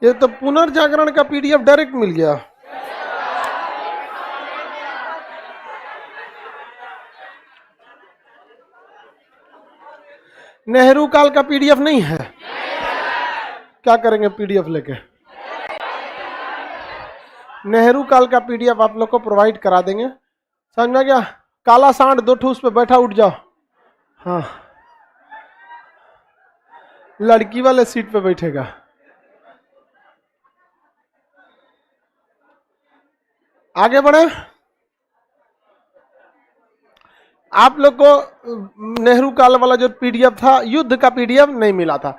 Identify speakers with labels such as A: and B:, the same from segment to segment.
A: ये तो पुनर्जागरण का पीडीएफ डायरेक्ट मिल गया। नेहरू काल का पीडीएफ नहीं है? क्या करेंगे पीडीएफ लेके? नेहरू काल का पीडीएफ आप लोग को प्रोवाइड करा देंगे। समझ में गया? काला सांड दो ठूस पे बैठा उठ जाओ। हाँ, लड़की वाले सीट पे बैठेगा। आगे बढ़े। आप लोग को नेहरू काल वाला जो पीडीएफ था, युद्ध का पीडीएफ नहीं मिला था,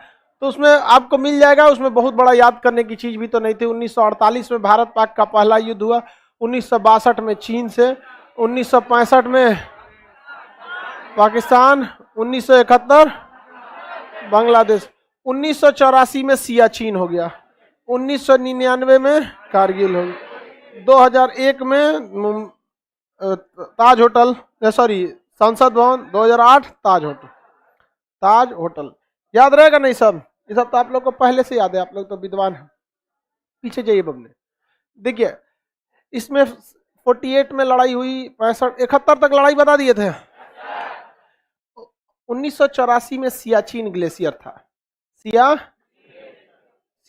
A: तो उसमें आपको मिल जाएगा। उसमें बहुत बड़ा याद करने की चीज भी तो नहीं थी। 1948 में भारत पाक का पहला युद्ध हुआ, 1962 में चीन से, 1965 में पाकिस्तान, 1971 बांग्लादेश, 1984 में सियाचिन हो गया, 1999 में कारगिल हो गया, 2001 में ताज होटल, सॉरी संसद भवन, 2008 ताज होटल। याद रहेगा नहीं सब? ये सब तो आप लोग को पहले से याद है, आप लोग तो विद्वान हैं। पीछे जाइए बबने, देखिए इसमें 48 में लड़ाई हुई, 65 71 तक लड़ाई बता दिए थे। 1984 में सियाचिन ग्लेशियर था।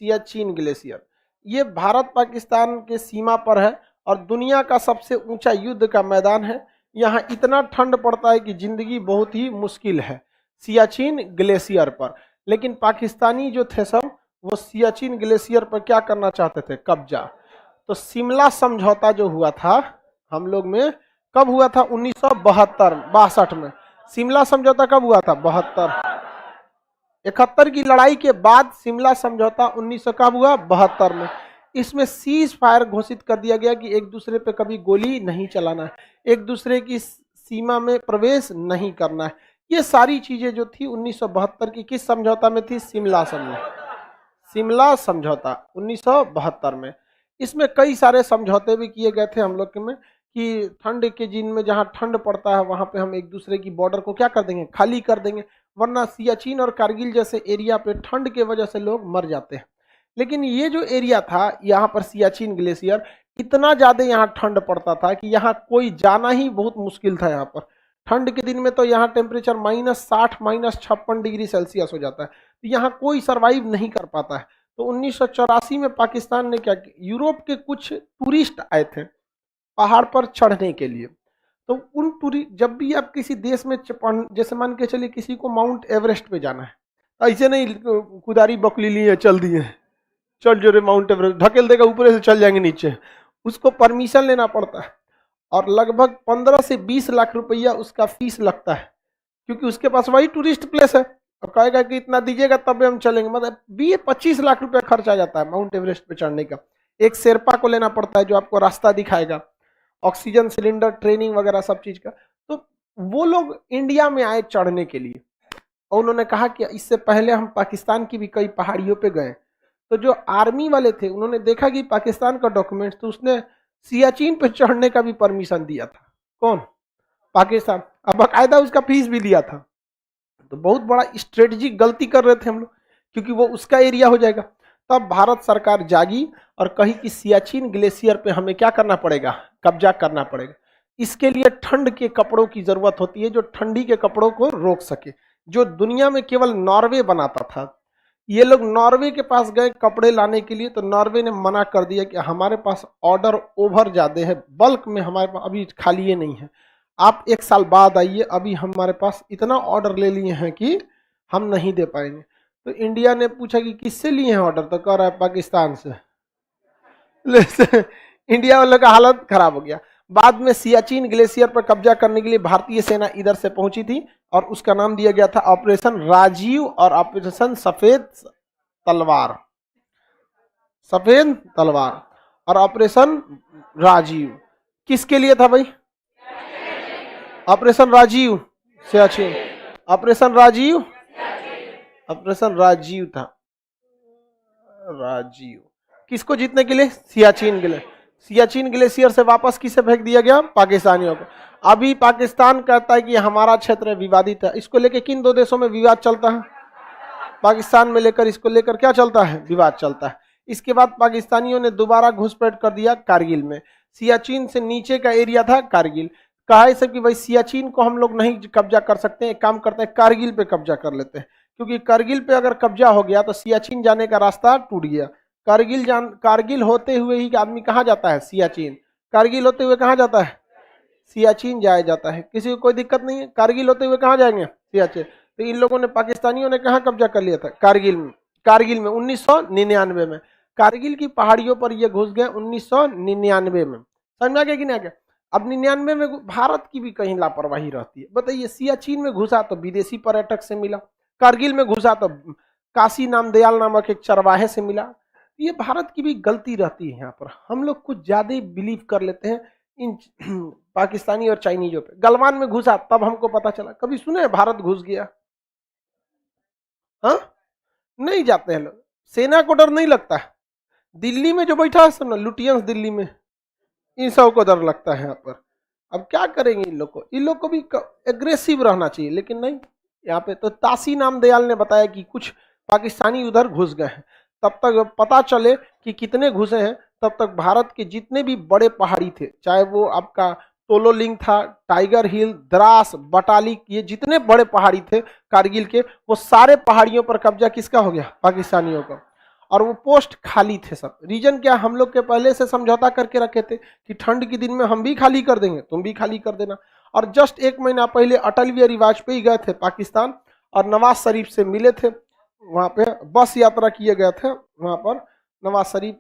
A: सियाचिन ग्लेशियर ये भारत पाकिस्तान के सीमा पर है और दुनिया का सबसे ऊंचा युद्ध का मैदान है। यहाँ इतना ठंड पड़ता है कि जिंदगी बहुत ही मुश्किल है सियाचिन ग्लेशियर पर। लेकिन पाकिस्तानी जो थे सब, वो सियाचिन ग्लेशियर पर क्या करना चाहते थे? कब्जा। तो शिमला समझौता जो हुआ था हम लोग में, कब हुआ था? 1962 में। शिमला समझौता कब हुआ था? 71 की लड़ाई के बाद शिमला समझौता 1900 कब हुआ? 72 में। इसमें सीज फायर घोषित कर दिया गया कि एक दूसरे पे कभी गोली नहीं चलाना है, एक दूसरे की सीमा में प्रवेश नहीं करना है। ये सारी चीजें जो थी 1972 की किस समझौता में थी? शिमला समझौता 1972 में। इसमें कई सारे समझौते भी किए गए थे हम लोग के में कि ठंड के दिन में जहाँ ठंड पड़ता है वहां पे हम एक दूसरे की बॉर्डर को क्या कर देंगे? खाली कर देंगे, वरना सियाचिन और कारगिल जैसे एरिया पे ठंड के वजह से लोग मर जाते हैं। लेकिन ये जो एरिया था यहाँ पर सियाचिन ग्लेशियर, इतना ज्यादा यहाँ ठंड पड़ता था कि यहाँ कोई जाना ही बहुत मुश्किल था। यहाँ पर ठंड के दिन में तो यहाँ टेम्परेचर -60 -56 डिग्री सेल्सियस हो जाता है, तो यहाँ कोई सरवाइव नहीं कर पाता है। तो 1984 में पाकिस्तान ने क्या किया? यूरोप के कुछ टूरिस्ट आए थे पहाड़ पर चढ़ने के लिए। तो उन जब भी आप किसी देश में जैसे मान के चलिए किसी को माउंट एवरेस्ट पे जाना है, ऐसे नहीं कुदारी बकली लिए चल दिए, चल जो रे माउंट एवरेस्ट, ढकेल देगा ऊपर से चल जाएंगे नीचे। उसको परमिशन लेना पड़ता है और लगभग 15 से 20 लाख रुपया उसका फीस लगता है, क्योंकि उसके पास वही टूरिस्ट प्लेस है और कहेगा कि इतना दीजिएगा तब हम चलेंगे। मतलब 20-25 लाख रुपया खर्च आ जाता है माउंट एवरेस्ट पे चढ़ने का। एक शेरपा को लेना पड़ता है जो आपको रास्ता दिखाएगा, ऑक्सीजन सिलेंडर, ट्रेनिंग वगैरह सब चीज का। तो वो लोग इंडिया में आए चढ़ने के लिए और उन्होंने कहा कि इससे पहले हम पाकिस्तान की भी कई पहाड़ियों पे गए। तो जो आर्मी वाले थे उन्होंने देखा कि पाकिस्तान का डॉक्यूमेंट, तो उसने सियाचिन पे चढ़ने का भी परमिशन दिया था। कौन? पाकिस्तान। अब बाकायदा उसका फीस भी दिया था। तो बहुत बड़ा स्ट्रेटेजिक गलती कर रहे थे हम लोग, क्योंकि वो उसका एरिया हो जाएगा। तब भारत सरकार जागी और कही कि सियाचिन ग्लेशियर पे हमें क्या करना पड़ेगा? कब्जा करना पड़ेगा। इसके लिए ठंड के कपड़ों की जरूरत होती है जो ठंडी के कपड़ों को रोक सके, जो दुनिया में केवल नॉर्वे बनाता था। ये लोग नॉर्वे के पास गए कपड़े लाने के लिए, तो नॉर्वे ने मना कर दिया कि हमारे पास ऑर्डर ओवर ज्यादा है, बल्क में हमारे पास अभी खाली नहीं है, आप 1 साल बाद आइए, अभी हमारे पास इतना ऑर्डर ले लिए हैं कि हम नहीं दे पाएंगे। तो इंडिया ने पूछा कि किससे लिए हैं ऑर्डर? तो कह रहा है पाकिस्तान से। इंडिया वालों का हालत खराब हो गया। बाद में सियाचिन ग्लेशियर पर कब्जा करने के लिए भारतीय सेना इधर से पहुंची थी और उसका नाम दिया गया था ऑपरेशन राजीव और ऑपरेशन सफेद तलवार और ऑपरेशन राजीव। किसके लिए था भाई? ऑपरेशन राजीव सियाचिन, ऑपरेशन राजीव था। राजीव किसको जीतने के लिए? सियाचिन ग्लेशियर से वापस किसे फेंक दिया गया? पाकिस्तानियों को। अभी पाकिस्तान कहता है कि हमारा क्षेत्र विवादित है। इसको लेकर किन 2 देशों में विवाद चलता है? पाकिस्तान में लेकर, इसको लेकर क्या चलता है? विवाद चलता है। इसके बाद पाकिस्तानियों ने दोबारा घुसपैठ कर दिया कारगिल में। सियाचिन से नीचे का एरिया था कारगिल। कहा है सब कि भाई सियाचिन को हम लोग नहीं कब्जा कर सकते, एक काम करते हैं कारगिल पे कब्जा कर लेते हैं, क्योंकि कारगिल पे अगर कब्जा हो गया तो सियाचिन जाने का रास्ता टूट गया। कारगिल होते हुए ही आदमी कहाँ जाता है? सियाचिन। कारगिल होते हुए कहाँ जाता है? सियाचिन जाया जाता है। किसी को कोई दिक्कत नहीं है। कारगिल होते हुए कहाँ जाएंगे? सियाचिन। तो इन लोगों ने, पाकिस्तानियों ने कहाँ कब्जा कर लिया था? कारगिल में। कारगिल में 1999 में कारगिल की पहाड़ियों पर ये घुस गए 1999 में। समझ में आ गया कि नहीं आ गया? अब 99 में भारत की भी कहीं लापरवाही रहती है। बताइए, सियाचिन में घुसा तो विदेशी पर्यटक से मिला, कारगिल में घुसा तो काशी नामदयाल नामक एक चरवाहे से मिला। ये भारत की भी गलती रहती है। यहाँ पर हम लोग कुछ ज्यादा ही बिलीव कर लेते हैं इन पाकिस्तानी और चाइनीजों पे। गलवान में घुसा तब हमको पता चला। कभी सुने भारत घुस गया? हाँ, नहीं जाते हैं लोग। सेना को डर नहीं लगता है। दिल्ली में जो बैठा है सब ना लुटियंस, दिल्ली में इन सब को डर लगता है यहाँ पर। अब क्या करेंगे इन लोग को? इन लोग को भी एग्रेसिव रहना चाहिए, लेकिन नहीं। यहाँ पे तो तासी नामदयाल ने बताया कि कुछ पाकिस्तानी उधर घुस गए हैं। तब तक पता चले कि कितने घुसे हैं, तब तक भारत के जितने भी बड़े पहाड़ी थे, चाहे वो आपका तोलोलिंग था, टाइगर हिल, द्रास, बटालिक, ये जितने बड़े पहाड़ी थे कारगिल के, वो सारे पहाड़ियों पर कब्जा किसका हो गया? पाकिस्तानियों का। और वो पोस्ट खाली थे सब। रीजन क्या? हम लोग के पहले से समझौता करके रखे थे कि ठंड के दिन में हम भी खाली कर देंगे, तुम भी खाली कर देना। और जस्ट 1 महीना पहले अटल बिहारी वाजपेयी गए थे पाकिस्तान और नवाज शरीफ से मिले थे। वहां पे बस यात्रा किए गए थे वहां पर नवाज शरीफ।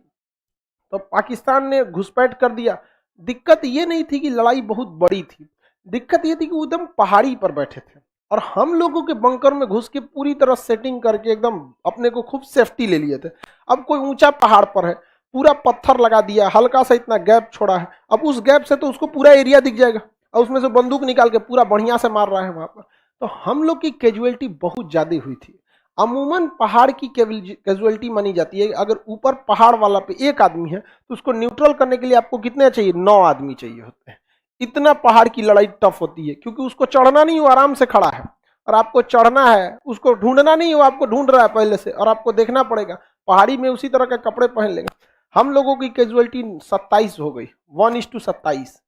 A: तो पाकिस्तान ने घुसपैठ कर दिया। दिक्कत ये नहीं थी कि लड़ाई बहुत बड़ी थी, दिक्कत ये थी कि वो एकदम पहाड़ी पर बैठे थे और हम लोगों के बंकर में घुस के पूरी तरह सेटिंग करके एकदम अपने को खूब सेफ्टी ले लिए थे। अब कोई ऊंचा पहाड़ पर है, पूरा पत्थर लगा दिया, हल्का सा इतना गैप छोड़ा है, अब उस गैप से तो उसको पूरा एरिया दिख जाएगा और उसमें से बंदूक निकाल के पूरा बढ़िया से मार रहा है वहां पर। तो हम लोग की कैजुअलिटी बहुत ज्यादा हुई थी। अमूमन पहाड़ की कैजुअलिटी मानी जाती है, अगर ऊपर पहाड़ वाला पे 1 आदमी है तो उसको न्यूट्रल करने के लिए आपको कितने चाहिए? 9 आदमी चाहिए होते हैं। इतना पहाड़ की लड़ाई टफ होती है, क्योंकि उसको चढ़ना नहीं, वो आराम से खड़ा है और आपको चढ़ना है। उसको ढूंढना नहीं, वो आपको ढूंढ रहा है पहले से और आपको देखना पड़ेगा। पहाड़ी में उसी तरह के कपड़े पहन लेगा। हम लोगों की कैजुअलिटी 27 हो गई, 1:27,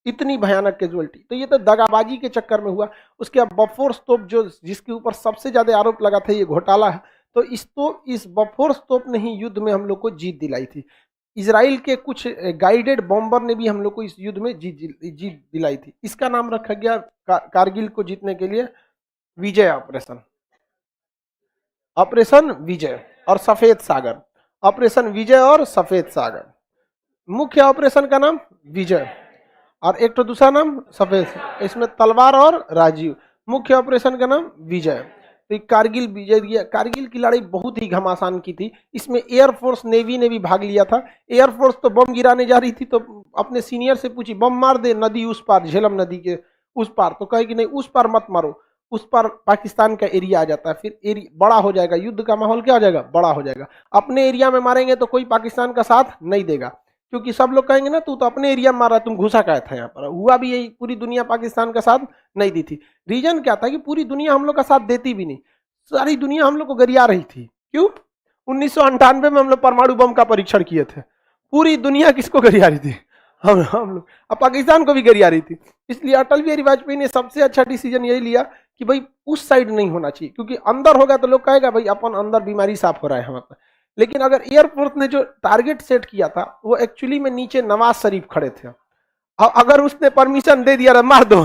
A: इतनी भयानक कैजुअलिटी। तो ये तो दगाबाजी के चक्कर में हुआ। उसके बाद बफोर्स तोप, जो जिसके ऊपर सबसे ज्यादा आरोप लगा था ये घोटाला है, तो इस बफोर्स तोप ने ही युद्ध में हम लोग को जीत दिलाई थी। इजराइल के कुछ गाइडेड बॉम्बर ने भी हम लोग को इस युद्ध में जीत दिलाई थी। इसका नाम रखा गया कारगिल को जीतने के लिए विजय ऑपरेशन। ऑपरेशन विजय और सफेद सागर। ऑपरेशन विजय और सफेद सागर। मुख्य ऑपरेशन का नाम विजय और एक तो दूसरा नाम सफेद। इसमें तलवार और राजीव। मुख्य ऑपरेशन का नाम विजय। तो कारगिल विजय दिया। कारगिल की लड़ाई बहुत ही घमासान की थी। इसमें एयरफोर्स, नेवी ने भी भाग लिया था। एयरफोर्स तो बम गिराने जा रही थी तो अपने सीनियर से पूछी, बम मार दे नदी उस पार, झेलम नदी के उस पार। तो कहे कि नहीं, उस पार मत मारो, उस पार पाकिस्तान का एरिया आ जाता है, फिर एरिया बड़ा हो जाएगा, युद्ध का माहौल क्या हो जाएगा? बड़ा हो जाएगा। अपने एरिया में मारेंगे तो कोई पाकिस्तान का साथ नहीं देगा, क्योंकि सब लोग कहेंगे ना, तू तो अपने एरिया में मार रहा है, तुम घुसा क्या था यहाँ पर। हुआ भी यही, पूरी दुनिया पाकिस्तान का साथ नहीं दी थी। रीजन क्या था कि पूरी दुनिया हम लोग का साथ देती भी नहीं, सारी दुनिया हम लोग को गरिया रही थी। क्यों? 1998 में हम लोग परमाणु बम का परीक्षण किए थे। पूरी दुनिया किसको गरिया रही थी? हम लोग। अब पाकिस्तान को भी गरिया रही थी। इसलिए अटल बिहारी वाजपेयी ने सबसे अच्छा डिसीजन यही लिया कि भाई उस साइड नहीं होना चाहिए, क्योंकि अंदर होगा तो लोग कहेगा भाई अपन अंदर बीमारी साफ हो रहा है हमारे पास। लेकिन अगर एयरफोर्स ने जो टारगेट सेट किया था वो एक्चुअली में नीचे नवाज शरीफ खड़े थे, अगर उसने परमिशन दे दिया मार दो,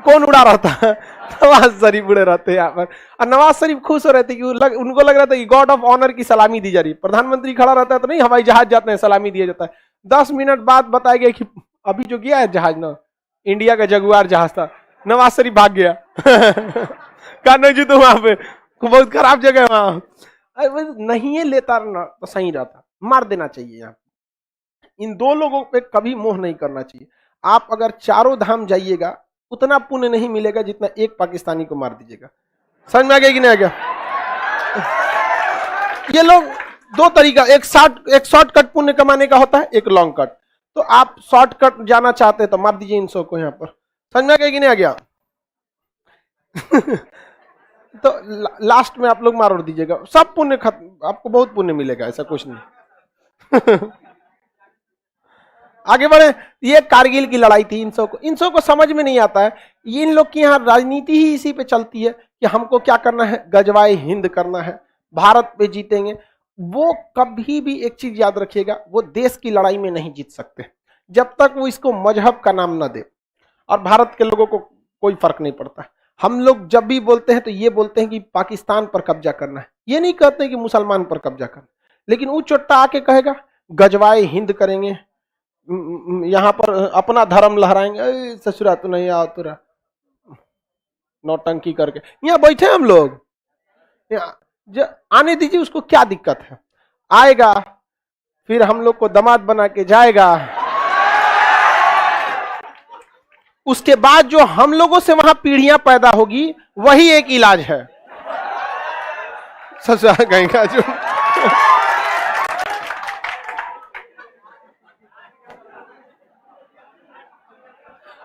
A: कौन उड़ा रहा था? नवाज शरीफ उड़े रहते यहाँ पर। और नवाज शरीफ खुश हो रहे थे कि उनको लग रहा था कि गॉड ऑफ ऑनर की सलामी दी जा रही है। प्रधानमंत्री खड़ा रहता है तो नहीं, हवाई जहाज जाते हैं सलामी दिया जाता है। 10 मिनट बाद बताया गया कि अभी जो गया है जहाज ना, इंडिया का जगुआर जहाज था, नवाज शरीफ भाग गया। कहा जी तो वहां पे बहुत खराब जगह है वहां, नहीं है लेता ना तो सही रहता, मार देना चाहिए। यहाँ इन 2 लोगों पे कभी मोह नहीं करना चाहिए। आप अगर चारों धाम जाइएगा उतना पुण्य नहीं मिलेगा जितना एक पाकिस्तानी को मार दीजिएगा। समझ में आ गया कि नहीं आ गया? ये लोग 2 तरीका, एक शॉर्टकट पुण्य कमाने का होता है, एक लॉन्ग कट। तो आप शॉर्टकट जाना चाहते हैं तो मार दीजिए इन 100 को यहाँ पर। समझ में आ गया कि नहीं आ गया? तो लास्ट में आप लोग मार दीजिएगा, सब पुण्य खत्म, आपको बहुत पुण्य मिलेगा, ऐसा कुछ नहीं। आगे बढ़े। ये कारगिल की लड़ाई थी। इन सब को समझ में नहीं आता है। ये इन लोग की यहाँ राजनीति ही इसी पे चलती है कि हमको क्या करना है, गजवाए हिंद करना है, भारत पे जीतेंगे। वो कभी भी एक चीज याद रखिएगा, वो देश की लड़ाई में नहीं जीत सकते जब तक वो इसको मजहब का नाम न दे। और भारत के लोगों को कोई फर्क नहीं पड़ता। हम लोग जब भी बोलते हैं तो ये बोलते हैं कि पाकिस्तान पर कब्जा करना है, ये नहीं कहते कि मुसलमान पर कब्जा करना। लेकिन वो चोट्टा आके कहेगा गजवाए हिंद करेंगे, यहाँ पर अपना धर्म लहराएंगे, ससुरा तो नहीं आओ तुरा, नौटंकी करके यहाँ बैठे हम लोग। आने दीजिए, उसको क्या दिक्कत है, आएगा फिर हम लोग को दामाद बना के जाएगा। उसके बाद जो हम लोगों से वहां पीढ़ियां पैदा होगी वही एक इलाज है। ससुरा गएगा जो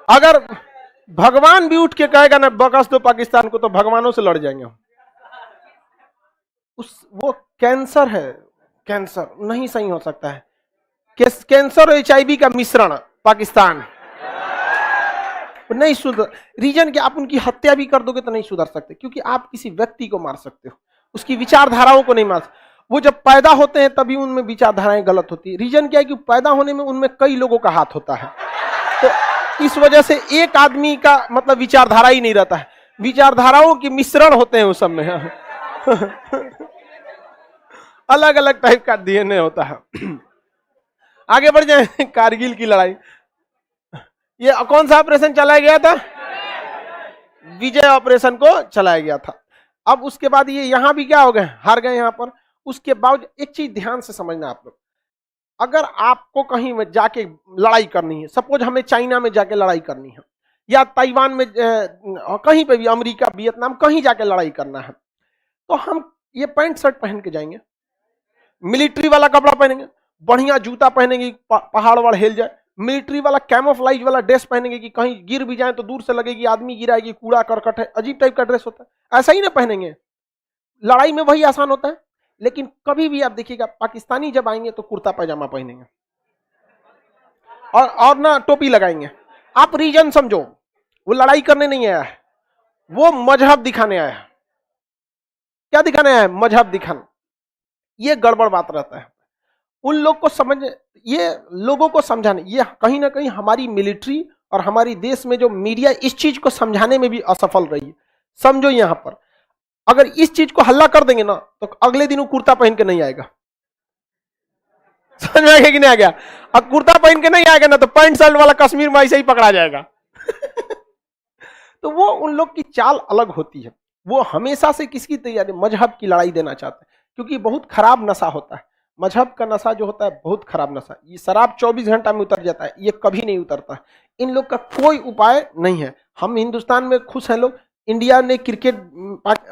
A: अगर भगवान भी उठ के कहेगा ना बकस दो पाकिस्तान को, तो भगवानों से लड़ जाएंगे हम। वो कैंसर है, कैंसर नहीं सही हो सकता है। कैंसर और HIV का मिश्रण पाकिस्तान नहीं सुधर। रीजन क्या, आप उनकी हत्या भी कर दोगे तो नहीं सुधर सकते, क्योंकि आप किसी व्यक्ति को मार सकते हो, उसकी विचारधाराओं को नहीं मार सकते। वो जब पैदा होते हैं तभी उनमें विचारधाराएं गलत होती है। रीजन क्या है कि पैदा होने में उनमें कई लोगों का हाथ होता है, तो इस वजह से एक आदमी का मतलब विचारधारा ही नहीं रहता है, विचारधाराओं के मिश्रण होते हैं उस सब में। अलग अलग टाइप का DNA होता है। आगे बढ़ जाए। कारगिल की लड़ाई, ये कौन सा ऑपरेशन चलाया गया था? विजय ऑपरेशन को चलाया गया था। अब उसके बाद ये यहां भी क्या हो गए, हार गए यहां पर। उसके बाद एक चीज ध्यान से समझना आप लोग, अगर आपको कहीं में जाके लड़ाई करनी है, सपोज हमें चाइना में जाके लड़ाई करनी है, या ताइवान में कहीं पे भी, अमेरिका, वियतनाम, कहीं जाके लड़ाई करना है, तो हम ये पैंट शर्ट पहन के जाएंगे, मिलिट्री वाला कपड़ा पहनेंगे, बढ़िया जूता पहनेंगे, पहाड़ वहाड़ हिल जाए, मिलिट्री वाला कैमोफ्लाइज वाला ड्रेस पहनेंगे कि कहीं गिर भी जाए तो दूर से लगेगी आदमी गिरा है, कि कूड़ा करकट है, अजीब टाइप का ड्रेस होता है, ऐसा ही ना पहनेंगे। लड़ाई में वही आसान होता है। लेकिन कभी भी आप देखिएगा पाकिस्तानी जब आएंगे तो कुर्ता पैजामा पहनेंगे और ना टोपी लगाएंगे। आप रीजन समझो, वो लड़ाई करने नहीं आया है, वो मजहब दिखाने आया है। क्या दिखाने आया है? मजहब दिखाना। ये गड़बड़ बात रहता है। उन लोग को समझ, ये लोगों को समझाने, ये कहीं ना कहीं हमारी मिलिट्री और हमारी देश में जो मीडिया इस चीज को समझाने में भी असफल रही है। समझो, यहां पर अगर इस चीज को हल्ला कर देंगे ना तो अगले दिन वो कुर्ता पहन के नहीं आएगा। समझ में आएगा कि नहीं आ गया? अब कुर्ता पहन के नहीं आएगा ना तो पैंट शर्ट वाला कश्मीर में ऐसे ही पकड़ा जाएगा। तो वो उन लोग की चाल अलग होती है। वो हमेशा से किसकी तैयारी, मजहब की लड़ाई देना चाहते हैं, क्योंकि बहुत खराब नशा होता है। मजहब का नशा जो होता है बहुत खराब नशा। ये शराब 24 घंटा में उतर जाता है, ये कभी नहीं उतरता है। इन लोग का कोई उपाय नहीं है। हम हिंदुस्तान में खुश हैं लोग, इंडिया ने क्रिकेट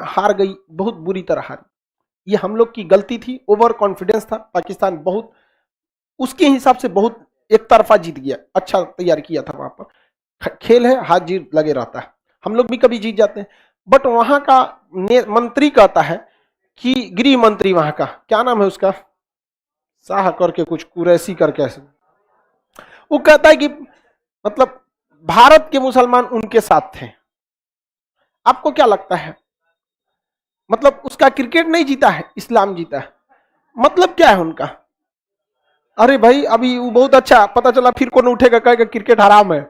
A: हार गई, बहुत बुरी तरह हारी। ये हम लोग की गलती थी, ओवर कॉन्फिडेंस था। पाकिस्तान बहुत उसके हिसाब से बहुत एक तरफा जीत गया, अच्छा तैयार किया था। वहां पर खेल है, हार जीत लगे रहता है। हम लोग भी कभी जीत जाते हैं। बट वहां का मंत्री कहता है कि गृह मंत्री वहां का क्या नाम है उसका, शाह करके कुछ, कुरैशी करके ऐसे, वो कहता है कि मतलब भारत के मुसलमान उनके साथ थे। आपको क्या लगता है? मतलब उसका क्रिकेट नहीं जीता है, इस्लाम जीता है। मतलब क्या है उनका? अरे भाई अभी वो बहुत अच्छा पता चला, फिर कौन उठेगा कहेगा क्रिकेट हराम है।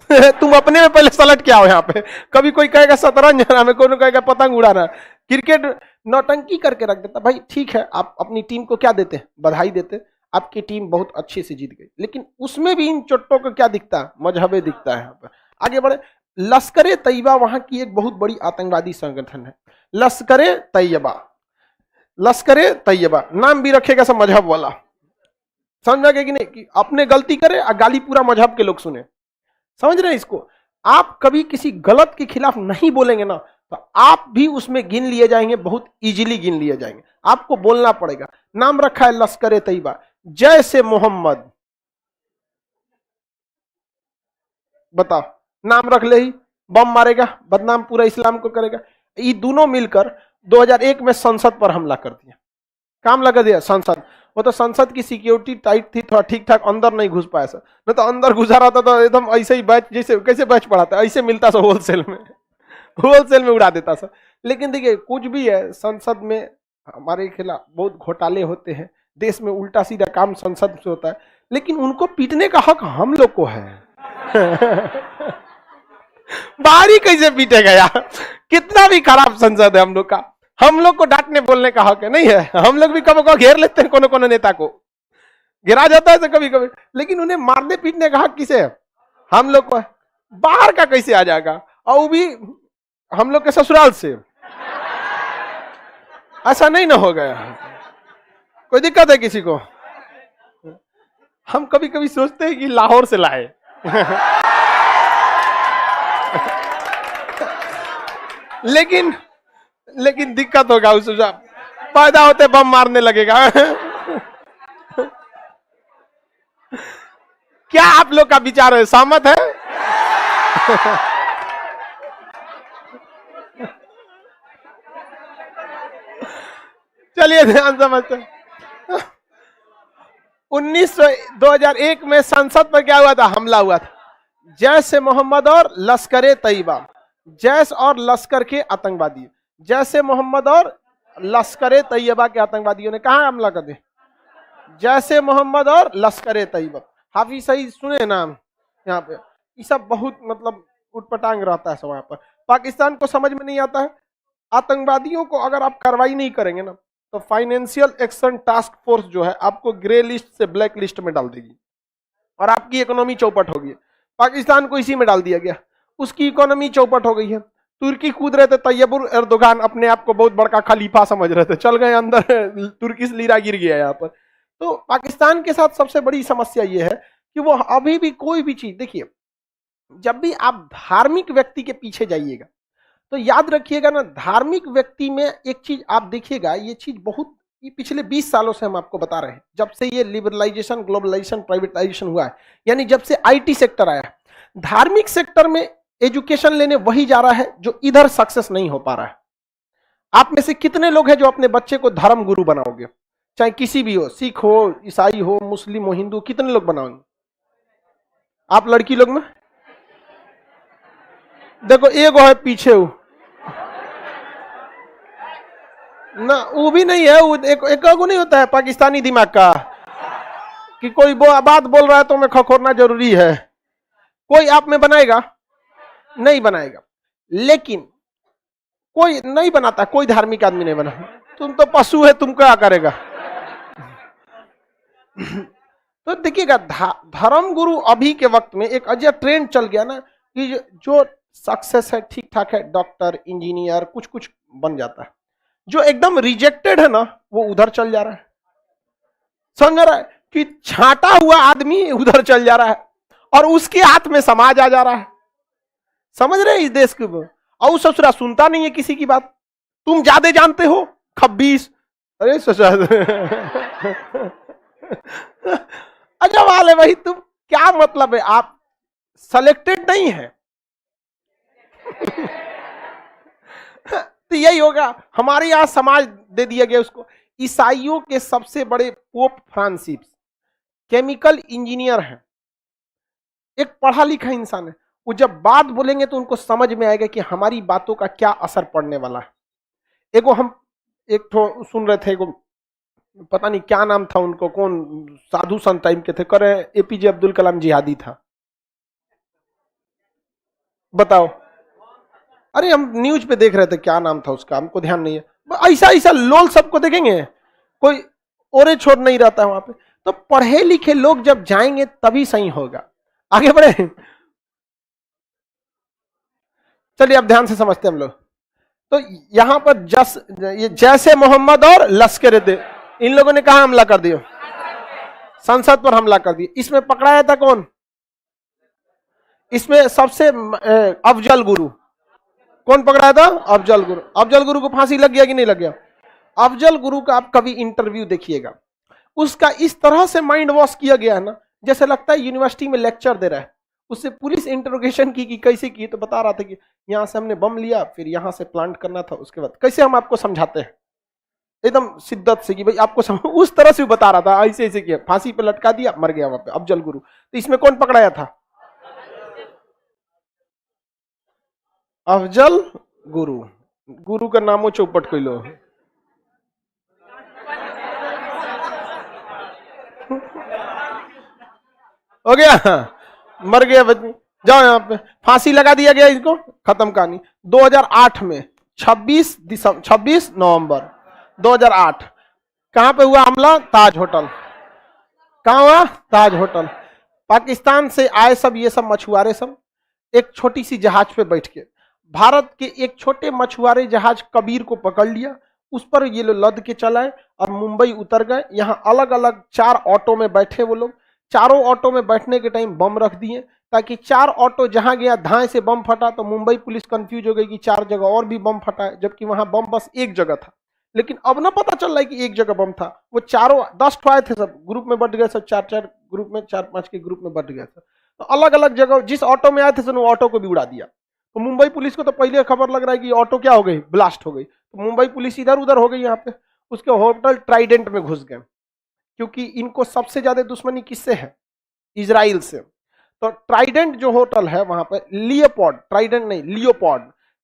A: तुम अपने में पहले सलट के आओ यहाँ पे। कभी कोई कहेगा शतरंज हराम है, कोई कहेगा पतंग उड़ाना, क्रिकेट नौटंकी करके रख देता। भाई ठीक है, आप अपनी टीम को क्या देते, बधाई देते, आपकी टीम बहुत अच्छे से जीत गई। लेकिन उसमें भी इन चोट्टों को क्या दिखता है? मजहबे दिखता है। यहाँ पर आगे बढ़े। लश्कर तैयबा वहां की एक बहुत बड़ी आतंकवादी संगठन है, लश्कर तैयबा। लश्कर तैयबा नाम भी रखेगा सब मजहब वाला। समझ में कि नहीं, कि अपने गलती करे और गाली पूरा मजहब के लोग सुने। समझ रहे हैं इसको? आप कभी किसी गलत के खिलाफ नहीं बोलेंगे ना तो आप भी उसमें गिन लिए जाएंगे, बहुत इजीली गिन लिए जाएंगे। आपको बोलना पड़ेगा। नाम रखा है लश्कर तैयबा, जैसे मोहम्मद। बताओ, नाम रख ले ही बम मारेगा, बदनाम पूरा इस्लाम को करेगा। ये दोनों मिलकर 2001 में संसद पर हमला कर दिया, काम लगा दिया संसद। वो तो संसद की सिक्योरिटी टाइट थी, थोड़ा ठीक ठाक अंदर नहीं घुस पाया सर, नहीं तो अंदर घुसा रहता तो एकदम ऐसे ही बैच, जैसे कैसे बैच पढ़ाता ऐसे मिलता सर, होलसेल में उड़ा देता सर। लेकिन देखिए कुछ भी है, संसद में हमारे खिलाफ बहुत घोटाले होते हैं, देश में उल्टा सीधा काम संसद से होता है, लेकिन उनको पीटने का हक हम लोग को है। बाहरी कैसे पीटेगा यार, कितना भी खराब संसद है हम लोग का, हम लोग को डांटने बोलने का हक है नहीं है? हम लोग भी कभी कभी घेर लेते हैं, कोनो कोनो नेता को गिरा जाता है तो कभी कभी, लेकिन उन्हें मारने पीटने का हक किसे है? हम लोग को। बाहर का कैसे आ जाएगा, और वो भी हम लोग के ससुराल से? ऐसा नहीं ना हो गया, कोई दिक्कत है किसी को? हम कभी कभी सोचते हैं कि लाहौर से लाए। लेकिन दिक्कत होगा, उस पैदा होते बम मारने लगेगा। क्या आप लोग का विचार है, सहमत है? चलिए ध्यान समझते हैं। 2001 में संसद पर क्या हुआ था? हमला हुआ था। जैश ए मोहम्मद और लश्कर ए तैयबा, जैश और लश्कर के आतंकवादी, जैश ए मोहम्मद और लश्कर ए तैयबा के आतंकवादियों ने कहां हमला कर दिया? जैश ए मोहम्मद और लश्कर ए तैयबा। हाफिज सही सुने नाम यहाँ पे, ये सब बहुत मतलब उटपटांग रहता है सब वहां पर। पाकिस्तान को समझ में नहीं आता है, आतंकवादियों को अगर आप कार्रवाई नहीं करेंगे ना, तो फाइनेंशियल एक्शन टास्क फोर्स जो है आपको ग्रे लिस्ट से ब्लैक लिस्ट में डाल देगी और आपकी इकोनॉमी चौपट होगी। पाकिस्तान को इसी में डाल दिया गया, उसकी इकोनॉमी चौपट हो गई है। तुर्की कूद रहे थे, तैयब एर्दोगान अपने आप को बहुत बड़का खलीफा समझ रहे थे, चल गए अंदर, तुर्किश लीरा गिर गया यहाँ पर। तो पाकिस्तान के साथ सबसे बड़ी समस्या ये है कि वो अभी भी कोई भी चीज, देखिए जब भी आप धार्मिक व्यक्ति के पीछे जाइएगा तो याद रखिएगा ना, धार्मिक व्यक्ति में एक चीज आप देखिएगा, ये चीज बहुत, ये पिछले 20 सालों से हम आपको बता रहे हैं, जब से ये लिबरलाइजेशन, ग्लोबलाइजेशन, प्राइवेटाइजेशन हुआ है, यानी जब से आईटी सेक्टर आया है, धार्मिक सेक्टर में एजुकेशन लेने वही जा रहा है जो इधर सक्सेस नहीं हो पा रहा है। आप में से कितने लोग हैं जो अपने बच्चे को धर्म गुरु बनाओगे? चाहे किसी भी हो, सिख हो, ईसाई हो, मुस्लिम हो, हिंदू, कितने लोग बनाओगे आप? लड़की लोग में देखो एक है पीछे हो ना, वो भी नहीं है, वो एक नहीं होता है पाकिस्तानी दिमाग का कि कोई बात बोल रहा है तो मैं खखोरना जरूरी है। कोई आप में बनाएगा? नहीं बनाएगा। लेकिन कोई नहीं बनाता, कोई धार्मिक आदमी नहीं बना। तुम तो पशु है, तुम क्या करेगा? तो देखिएगा, धर्म गुरु अभी के वक्त में एक अजय ट्रेंड चल गया ना कि जो सक्सेस है, ठीक ठाक है, डॉक्टर, इंजीनियर, कुछ कुछ बन जाता है। जो एकदम रिजेक्टेड है ना, वो उधर चल जा रहा है। समझ रहा है कि छांटा हुआ आदमी उधर चल जा रहा है और उसके हाथ में समाज आ जा रहा है। समझ रहे हैं इस देश के? और ससुरा सुनता नहीं है किसी की बात। तुम ज्यादा जानते हो, खब्बीस। अरे ससुरा अच्छा वाले भाई, तुम क्या मतलब है, आप सेलेक्टेड नहीं है। तो यही होगा, हमारे यहां समाज दे दिया गया उसको। ईसाइयों के सबसे बड़े पोप फ्रांसिस केमिकल इंजीनियर हैं, एक पढ़ा लिखा इंसान है। वो जब बात बोलेंगे तो उनको समझ में आएगा कि हमारी बातों का क्या असर पड़ने वाला है। हम एक तो सुन रहे थे, पता नहीं क्या नाम था उनको, कौन साधु संत टाइम के थे, कर एपीजे अब्दुल कलाम जिहादी था, बताओ। अरे हम न्यूज पे देख रहे थे, क्या नाम था उसका, हमको ध्यान नहीं है। ऐसा ऐसा लोल सबको देखेंगे, कोई ओरे छोड़ नहीं रहता है वहां पे। तो पढ़े लिखे लोग जब जाएंगे तभी सही होगा। आगे बढ़े, चलिए अब ध्यान से समझते हैं हम लोग। तो यहां पर ये जैसे मोहम्मद और लश्कर इन लोगों ने कहा हमला कर दिया? संसद पर हमला कर दिया। इसमें पकड़ाया था कौन? इसमें सबसे अफजल गुरु कौन पकड़ाया था? अफजल गुरु। अफजल गुरु को फांसी लग गया कि नहीं लग गया? अफजल गुरु का आप कभी इंटरव्यू देखिएगा, उसका इस तरह से माइंड वॉश किया गया है ना, जैसे लगता है यूनिवर्सिटी में लेक्चर दे रहा है। उससे पुलिस इंटरोगेशन की कि कैसे की, तो बता रहा था कि यहाँ से हमने बम लिया, फिर यहाँ से प्लांट करना था, उसके बाद कैसे हम आपको समझाते हैं एकदम शिद्दत से कि भाई आपको उस तरह से बता रहा था, ऐसे ऐसे किया, फांसी पे लटका दिया, मर गया वहां पे अफजल गुरु। तो इसमें कौन पकड़ाया था? अफजल गुरु। गुरु का नामो चौपट कोई लो। हो गया, मर गया बच्चे। जाओ यहाँ पे फांसी लगा दिया गया इसको, खत्म कहानी। 2008 में 26 नवंबर 2008 कहां पे हुआ हमला? ताज होटल। कहां हुआ? ताज होटल। पाकिस्तान से आए सब, ये सब मछुआरे सब एक छोटी सी जहाज पे बैठ के भारत के एक छोटे मछुआरे जहाज कबीर को पकड़ लिया, उस पर ये लोग लद के चलाए और मुंबई उतर गए। यहाँ अलग अलग 4 ऑटो में बैठे वो लोग, चारों ऑटो में बैठने के टाइम बम रख दिए, ताकि 4 ऑटो जहां गया धाए से बम फटा तो मुंबई पुलिस कंफ्यूज हो गई कि 4 जगह और भी बम फटा है, जबकि वहां बम बस एक जगह था। लेकिन अब ना पता चल रहा है कि एक जगह बम था, वो चारों 10 ठो आए थे, सब ग्रुप में बट गए, सब 4-4 ग्रुप में, 4-5 के ग्रुप में बट गए सब। तो अलग अलग जगह जिस ऑटो में आए थे वो ऑटो को भी उड़ा दिया। तो मुंबई पुलिस को तो पहले खबर लग रहा है कि ऑटो क्या हो गई, ब्लास्ट हो गई। तो मुंबई पुलिस इधर उधर हो गई यहाँ पे, उसके होटल ट्राइडेंट में घुस गए, क्योंकि इनको सबसे ज्यादा दुश्मनी किससे है? इजराइल से। तो ट्राइडेंट जो होटल है वहां पर लियोपोल्ड, ट्राइडेंट नहीं लियोपोल्ड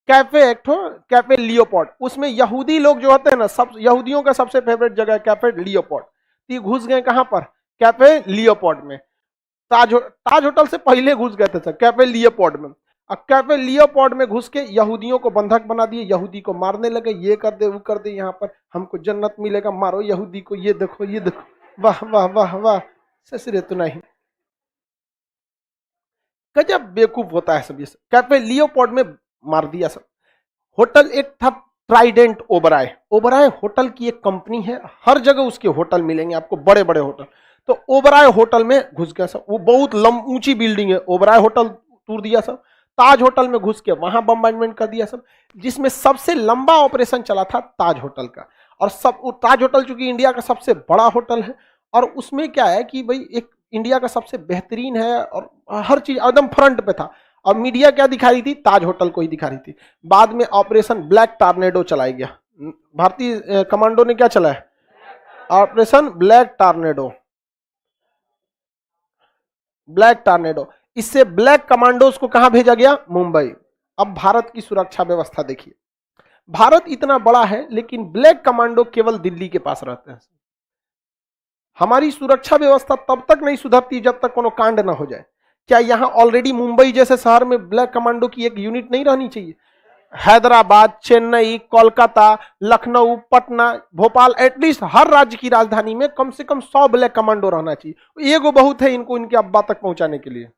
A: कैफे, एक कैफे लियोपोल्ड, उसमें यहूदी लोग जो होते हैं ना, सब यहूदियों का सबसे फेवरेट जगह है कैफे लियोपोल्ड। ये घुस गए कहां पर? कैफे लियोपोल्ड में। ताज होटल से पहले घुस गए थे सर कैफे लियोपोल्ड में। अब कैफे लियोपोल्ड में घुस के यहूदियों को बंधक बना दिए, यहूदी को मारने लगे, ये कर दे वो कर दे, यहाँ पर हमको जन्नत मिलेगा, मारो यहूदी को, ये देखो ये देखो, वाह वाह वाह वाह, ससुरे तो नहीं। गजब बेवकूफ होता है सब ये सब। कैफे लियोपोल्ड में मार दिया सब। होटल एक था ट्राइडेंट ओबराय, ओबराय होटल की एक कंपनी है, हर जगह उसके होटल मिलेंगे आपको, बड़े बड़े होटल। तो ओबराय होटल में घुस गया सब, वो बहुत ऊंची बिल्डिंग है, ओबराय होटल तोड़ दिया सब। ताज होटल में घुस के वहां बम्बार्डमेंट कर दिया सब, जिसमें सबसे लंबा ऑपरेशन चला था ताज होटल का। और सब ताज होटल चूंकि इंडिया का सबसे बड़ा होटल है, और उसमें क्या है कि भाई एक इंडिया का सबसे बेहतरीन है, और हर चीज एकदम फ्रंट पे था। और मीडिया क्या दिखा रही थी? ताज होटल को ही दिखा रही थी। बाद में ऑपरेशन ब्लैक टार्नेडो चलाया गया, भारतीय कमांडो ने क्या चलाया? Operation black tornado, black tornado. इससे ब्लैक कमांडोज को कहां भेजा गया? मुंबई। अब भारत की सुरक्षा व्यवस्था देखिए, भारत इतना बड़ा है लेकिन ब्लैक कमांडो केवल दिल्ली के पास रहते हैं। हमारी सुरक्षा व्यवस्था तब तक नहीं सुधरती जब तक कोनो कांड ना हो जाए। क्या यहां ऑलरेडी मुंबई जैसे शहर में ब्लैक कमांडो की एक यूनिट नहीं रहनी चाहिए? हैदराबाद, चेन्नई, कोलकाता, लखनऊ, पटना, भोपाल, एटलीस्ट हर राज्य की राजधानी में कम से कम 100 ब्लैक कमांडो रहना चाहिए। एगो बहुत है इनको इनके अब्बा तक पहुंचाने के लिए।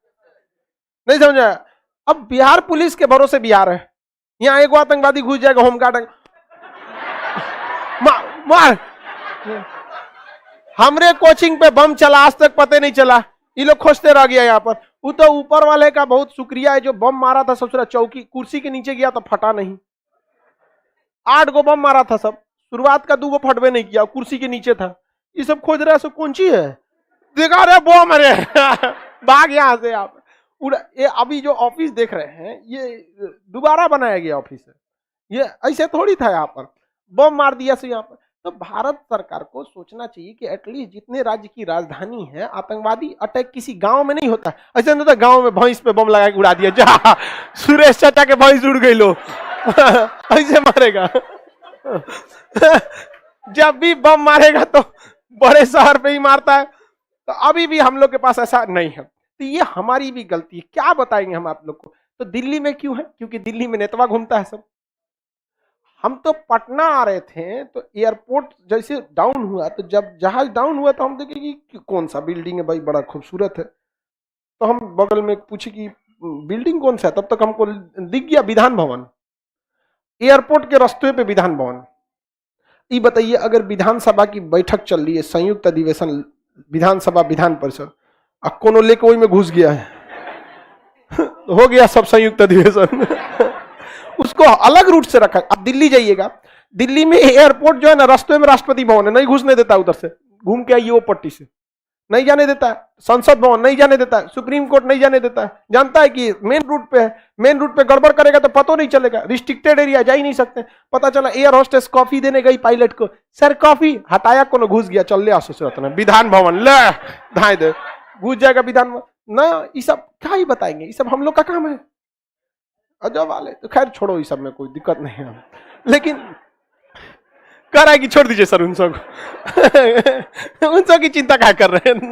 A: नहीं समझा? अब बिहार पुलिस के भरोसे बिहार है, यहाँ एगो आतंकवादी घुस जाएगा, होमगार्ड मार। हमरे कोचिंग पे बम चला, आज तक पता नहीं चला, ये लोग खोजते रह गया यहाँ पर। वो तो ऊपर वाले का बहुत शुक्रिया है जो बम मारा था, सबसे चौकी कुर्सी के नीचे गया तो फटा नहीं। 8 गो बम मारा था सब, शुरुआत का 2 गो फटवे नहीं किया, कुर्सी के नीचे था। ये सब खोज रहे हैं, कौन सी है? देखा रहे बम, अरे भाग यहाँ से आप। ये अभी जो ऑफिस देख रहे हैं ये दोबारा बनाया गया ऑफिस है, ये ऐसे थोड़ी था। यहाँ पर बम मार दिया से यहाँ पर। तो भारत सरकार को सोचना चाहिए कि एटलीस्ट जितने राज्य की राजधानी है, आतंकवादी अटैक किसी गांव में नहीं होता। ऐसा नहीं होता गांव में भैंस पे बम लगा के उड़ा दिया, जा सुरेश चाचा के भैंस उड़ गई लो ऐसे मारेगा जब भी बम मारेगा तो बड़े शहर पे ही मारता है। तो अभी भी हम लोग के पास ऐसा नहीं है, तो ये हमारी भी गलती है। क्या बताएंगे हम आप लोग को? तो दिल्ली में क्यों है? क्योंकि दिल्ली में नेतवा घूमता है सब। हम तो पटना आ रहे थे तो एयरपोर्ट जैसे डाउन हुआ, तो जब जहाज डाउन हुआ तो हम देखे कि कौन सा बिल्डिंग है भाई, बड़ा खूबसूरत है। तो हम बगल में पूछे कि बिल्डिंग कौन सा है, तब तक हमको दिख गया विधान भवन, एयरपोर्ट के रास्ते पे विधान भवन। ये बताइए अगर विधानसभा की बैठक चल रही है, संयुक्त अधिवेशन विधानसभा विधान परिषद, अब कोनो लेके वही में घुस गया है हो गया सब संयुक्त अधिवेशन उसको अलग रूट से रखा। अब दिल्ली जाइएगा, दिल्ली में एयरपोर्ट जो है ना, रास्ते में राष्ट्रपति भवन है, नहीं घुसने देता, उधर से घूम के आइए वो पट्टी से, नहीं जाने देता है, संसद भवन नहीं जाने देता है, सुप्रीम कोर्ट नहीं जाने देता है, जानता है कि मेन रूट पे है, मेन रूट पे गड़बड़ करेगा तो पता नहीं चलेगा, रिस्ट्रिक्टेड एरिया जा ही नहीं सकते। पता चला एयर होस्टेस कॉफी देने गई पायलट को, सर कॉफी हटाया, कोनो घुस गया, चल ले आसुसरत में विधान भवन, ले धाए दे घुस जाएगा विधान भवन ना। ये सब क्या ही बताएंगे, ये सब हम लोग का काम है, अजब वाले। तो खैर छोड़ो, ये सब में कोई दिक्कत नहीं है, लेकिन कर आएगी, छोड़ दीजिए सर उन सब उन सब की चिंता क्या कर रहे हैं।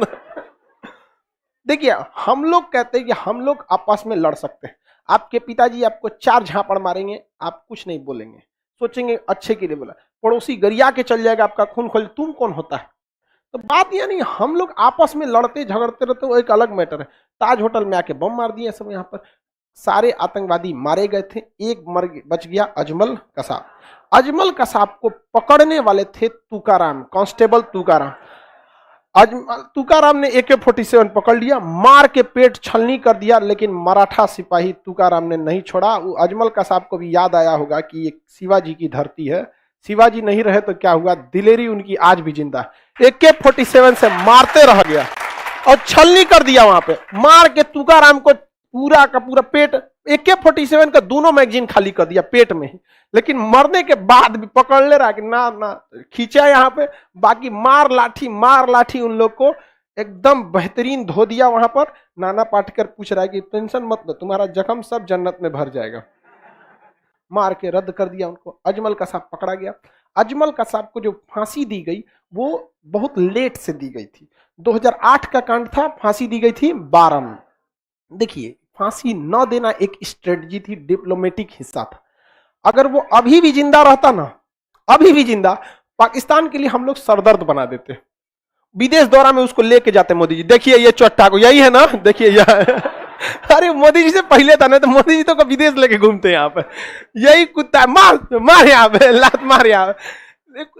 A: देखिए हम लोग कहते हैं कि हम लोग आपस में लड़ सकते हैं। आपके पिताजी आपको 4 झापड़ मारेंगे, आप कुछ नहीं बोलेंगे, सोचेंगे अच्छे के लिए बोला, पड़ोसी गरिया के चल जाएगा, आपका खून खोल, तुम कौन होता है। तो बात यह नहीं, हम लोग आपस में लड़ते झगड़ते रहते, वो एक अलग मैटर है। ताज होटल में आके बम मार दिए सब, यहाँ पर सारे आतंकवादी मारे गए थे, एक बच गया अजमल कसाब। अजमल कसाब को पकड़ने वाले थे तुकाराम, कांस्टेबल तुकाराम। तुकाराम ने AK-47 पकड़ लिया, मार के पेट छलनी कर दिया, लेकिन मराठा सिपाही तुकाराम ने नहीं छोड़ा। अजमल कसाब को भी याद आया होगा कि ये शिवाजी की धरती है, शिवाजी नहीं रहे तो क्या हुआ, दिलेरी उनकी आज भी जिंदा है। AK-47 से मारते रह गया और छलनी कर दिया वहां पे, मार के तुकाराम को पूरा का पूरा पेट, AK-47 का दोनों मैगजीन खाली कर दिया पेट में ही। लेकिन मरने के बाद भी पकड़ ले रहा कि ना ना खींचा यहाँ पे, बाकी मार लाठी उन लोग को एकदम बेहतरीन धो दिया वहां पर। नाना पाटेकर पूछ रहा है कि टेंशन मत लो, तुम्हारा जख्म सब जन्नत में भर जाएगा। मार के रद्द कर दिया उनको। अजमल कसाब पकड़ा गया। अजमल कसाब को जो फांसी दी गई वो बहुत लेट से दी गई थी, 2008 का कांड था, फांसी दी गई थी 12 में। देखिए फांसी न देना एक स्ट्रेटजी थी, डिप्लोमेटिक हिस्सा था। अगर वो अभी भी जिंदा रहता ना, अभी भी जिंदा, पाकिस्तान के लिए हम लोग सरदर्द बना देते। विदेश दौरा में उसको लेके जाते मोदी जी, देखिए ये चट्टा को, यही है ना, देखिए यह अरे मोदी जी से पहले था ना, तो मोदी जी तो विदेश लेके घूमते हैं यहाँ पे, यही कुत्ता मार यहाँ पे, लात मार यहाँ पे।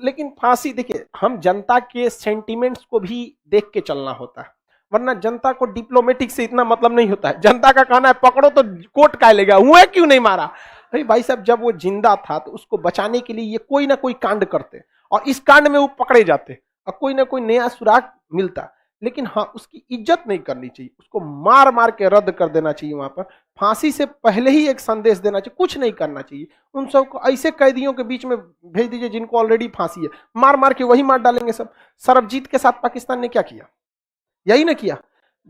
A: लेकिन फांसी, देखिए हम जनता के सेंटिमेंट्स को भी देख के चलना होता है, वरना जनता को डिप्लोमेटिक से इतना मतलब नहीं होता है। जनता का कहना है पकड़ो तो कोर्ट का लेगा, हुआ क्यों नहीं मारा। अरे भाई साहब, जब वो जिंदा था तो उसको बचाने के लिए ये कोई ना कोई कांड करते, और इस कांड में वो पकड़े जाते और कोई ना कोई नया सुराग मिलता। लेकिन हाँ, उसकी इज्जत नहीं करनी चाहिए, उसको मार मार के रद्द कर देना चाहिए। वहां पर फांसी से पहले ही एक संदेश देना चाहिए, कुछ नहीं करना चाहिए। उन सबको ऐसे कैदियों के बीच में भेज दीजिए जिनको ऑलरेडी फांसी है, मार मार के वही मार डालेंगे सब। सरबजीत के साथ पाकिस्तान ने क्या किया, यही ना किया।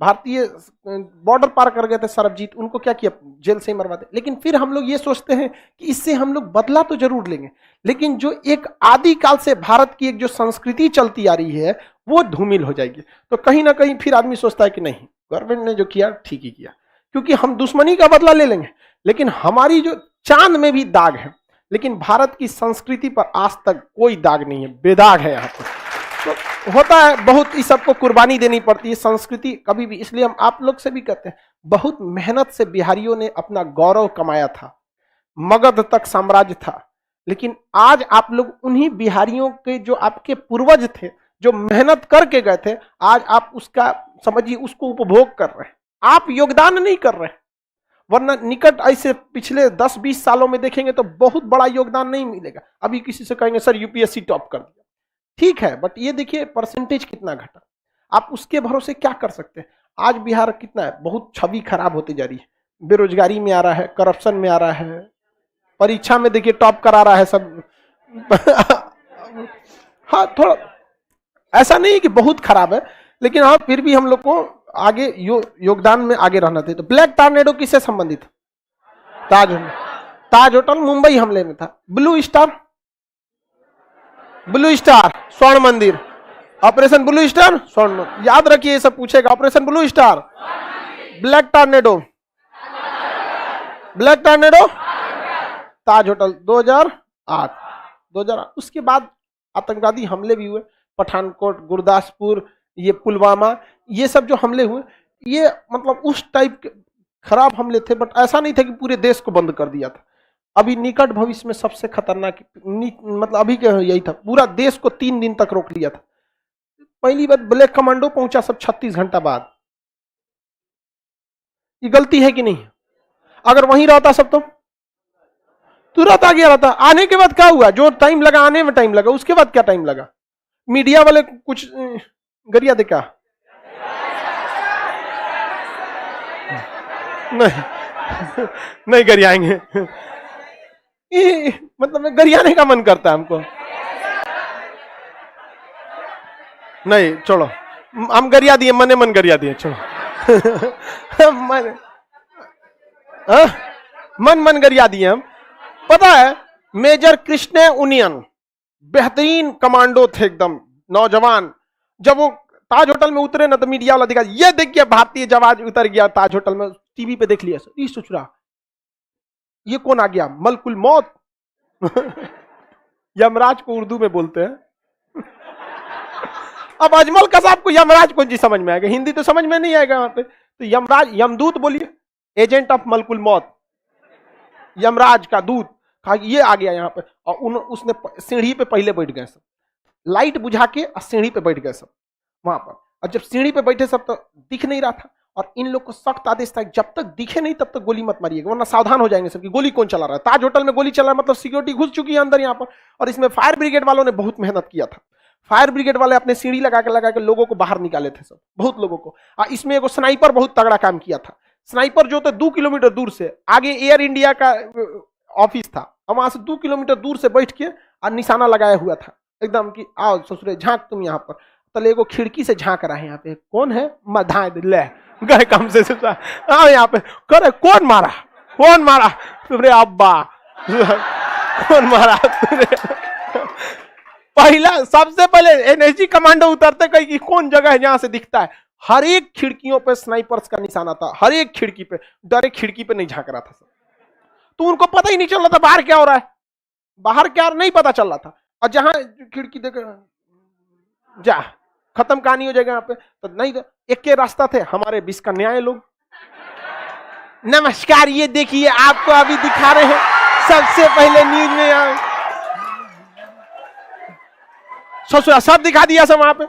A: भारतीय बॉर्डर पार कर गए थे सरबजीत, उनको क्या किया, जेल से ही मरवा दे। लेकिन फिर हम लोग ये सोचते हैं कि इससे हम लोग बदला तो जरूर लेंगे, लेकिन जो एक आदिकाल से भारत की एक जो संस्कृति चलती आ रही है वो धूमिल हो जाएगी। तो कहीं ना कहीं फिर आदमी सोचता है कि नहीं, गवर्नमेंट ने जो किया ठीक ही किया, क्योंकि हम दुश्मनी का बदला ले लेंगे। लेकिन हमारी जो चांद में भी दाग है, लेकिन भारत की संस्कृति पर आज तक कोई दाग नहीं है, बेदाग है यहाँ पर। तो होता है बहुत, इस सबको कुर्बानी देनी पड़ती है संस्कृति कभी भी। इसलिए हम आप लोग से भी कहते हैं, बहुत मेहनत से बिहारियों ने अपना गौरव कमाया था, मगध तक साम्राज्य था। लेकिन आज आप लोग उन्हीं बिहारियों के जो आपके पूर्वज थे, जो मेहनत करके गए थे, आज आप उसका समझिए उसको उपभोग कर रहे हैं, आप योगदान नहीं कर रहे हैं। वरना निकट ऐसे पिछले 10-20 सालों में देखेंगे तो बहुत बड़ा योगदान नहीं मिलेगा। अभी किसी से कहेंगे सर UPSC टॉप कर दिया, ठीक है, बट ये देखिए परसेंटेज कितना घटा, आप उसके भरोसे क्या कर सकते हैं। आज बिहार कितना है, बहुत छवि खराब होती जा रही है, बेरोजगारी में आ रहा है, करप्शन में आ रहा है, परीक्षा में देखिए टॉप करा रहा है सब हाँ, थोड़ा ऐसा नहीं है कि बहुत खराब है, लेकिन हाँ फिर भी हम लोग को आगे योगदान में आगे रहना चाहिए। तो ब्लैक टॉर्नेडो किससे संबंधित, ताज होटल मुंबई हमले में था। ब्लू स्टार स्वर्ण मंदिर, ऑपरेशन ब्लू स्टार स्वर्ण, याद रखिए ये सब पूछेगा। Operation blue star, black tornado Taj hotel 2008। उसके बाद आतंकवादी हमले भी हुए, पठानकोट, गुरदासपुर, ये पुलवामा, ये सब जो हमले हुए, ये मतलब उस टाइप के खराब हमले थे, बट ऐसा नहीं था कि पूरे देश को बंद कर दिया था। अभी निकट भविष्य में सबसे खतरनाक मतलब अभी के यही था, पूरा देश को 3 दिन तक रोक लिया था। पहली बात, ब्लैक कमांडो पहुंचा सब 36 घंटा बाद। ये गलती है कि नहीं? अगर वहीं रहता सब तो तुरंत आ गया रहता। आने के बाद क्या हुआ, जो टाइम लगा आने में टाइम लगा, उसके बाद क्या टाइम लगा। मीडिया वाले कुछ गरिया देखा, नहीं नहीं गरियाएंगे, मतलब गरियाने का मन करता है हमको। नहीं छोड़ो, हम गरिया दिए, मने मन गरिया दिए, छोड़ो। मन मन गरिया दिए हम। पता है मेजर कृष्ण उनियन बेहतरीन कमांडो थे, एकदम नौजवान। जब वो ताज होटल में उतरे ना तो मीडिया वाला दिखा, ये देखिए भारतीय जवान उतर गया ताज होटल में, टीवी पे देख लिया। ये सोच रहा ये कौन आ गया, मलकुल मौत। यमराज को उर्दू में बोलते हैं। अब अजमल कसाब को यमराज कौन जी समझ में आएगा, हिंदी तो समझ में नहीं आएगा वहां पे, तो यमराज, यमदूत बोलिए, एजेंट ऑफ मलकुल मौत, यमराज का दूत। कहा ये आ गया यहाँ पे, और उसने सीढ़ी पे पहले बैठ गए सब, लाइट बुझा के सीढ़ी पे बैठ गए सब वहां पर। और जब सीढ़ी पे बैठे सब तो दिख नहीं रहा था, और इन लोग को सख्त आदेश था जब तक दिखे नहीं तब तक गोली मत मारिएगा, वरना सावधान हो जाएंगे सबकी। गोली कौन चला रहा है, ताज होटल में गोली चला रहा है, मतलब सिक्योरिटी घुस चुकी है अंदर यहाँ पर। और इसमें फायर ब्रिगेड वालों ने बहुत मेहनत किया था। फायर ब्रिगेड वाले अपने सीढ़ी लगा के लोगों को बाहर निकाले थे सब, बहुत लोगों को। इसमें एक स्नाइपर बहुत तगड़ा काम किया था। स्नाइपर जो थे 2 किलोमीटर दूर से, आगे एयर इंडिया का ऑफिस था, और वहां से 2 किलोमीटर दूर से बैठ के और निशाना लगाया हुआ था एकदम कि आओ ससुरे झांक तुम यहाँ पर। तले को खिड़की से झांक रहा है, यहाँ पे कौन है, मधाए ले गए कम से आओ यहाँ पे, करे कौन मारा, कौन मारा तुमरे अब्बा, कौन मारा तुमरे। पहला सबसे पहले एनएसजी कमांडो उतरते कहीं कि कौन जगह है जहां से दिखता है, हर एक खिड़कियों पे स्नाइपर्स का निशाना था, हर एक खिड़की पे। डायरेक्ट खिड़की पे नहीं झांक रहा था सब, तो उनको पता ही नहीं चल रहा था बाहर क्या हो रहा है, बाहर क्या नहीं पता चल रहा था। और जहां खिड़की देख जा खत्म कहानी हो जाएगा यहाँ पे, तो नहीं तो एक के रास्ता थे हमारे 20 कन्याएं लोग। नमस्कार, ये देखिए आपको अभी दिखा रहे हैं सबसे पहले न्यूज में, सब दिखा दिया सब वहां पे।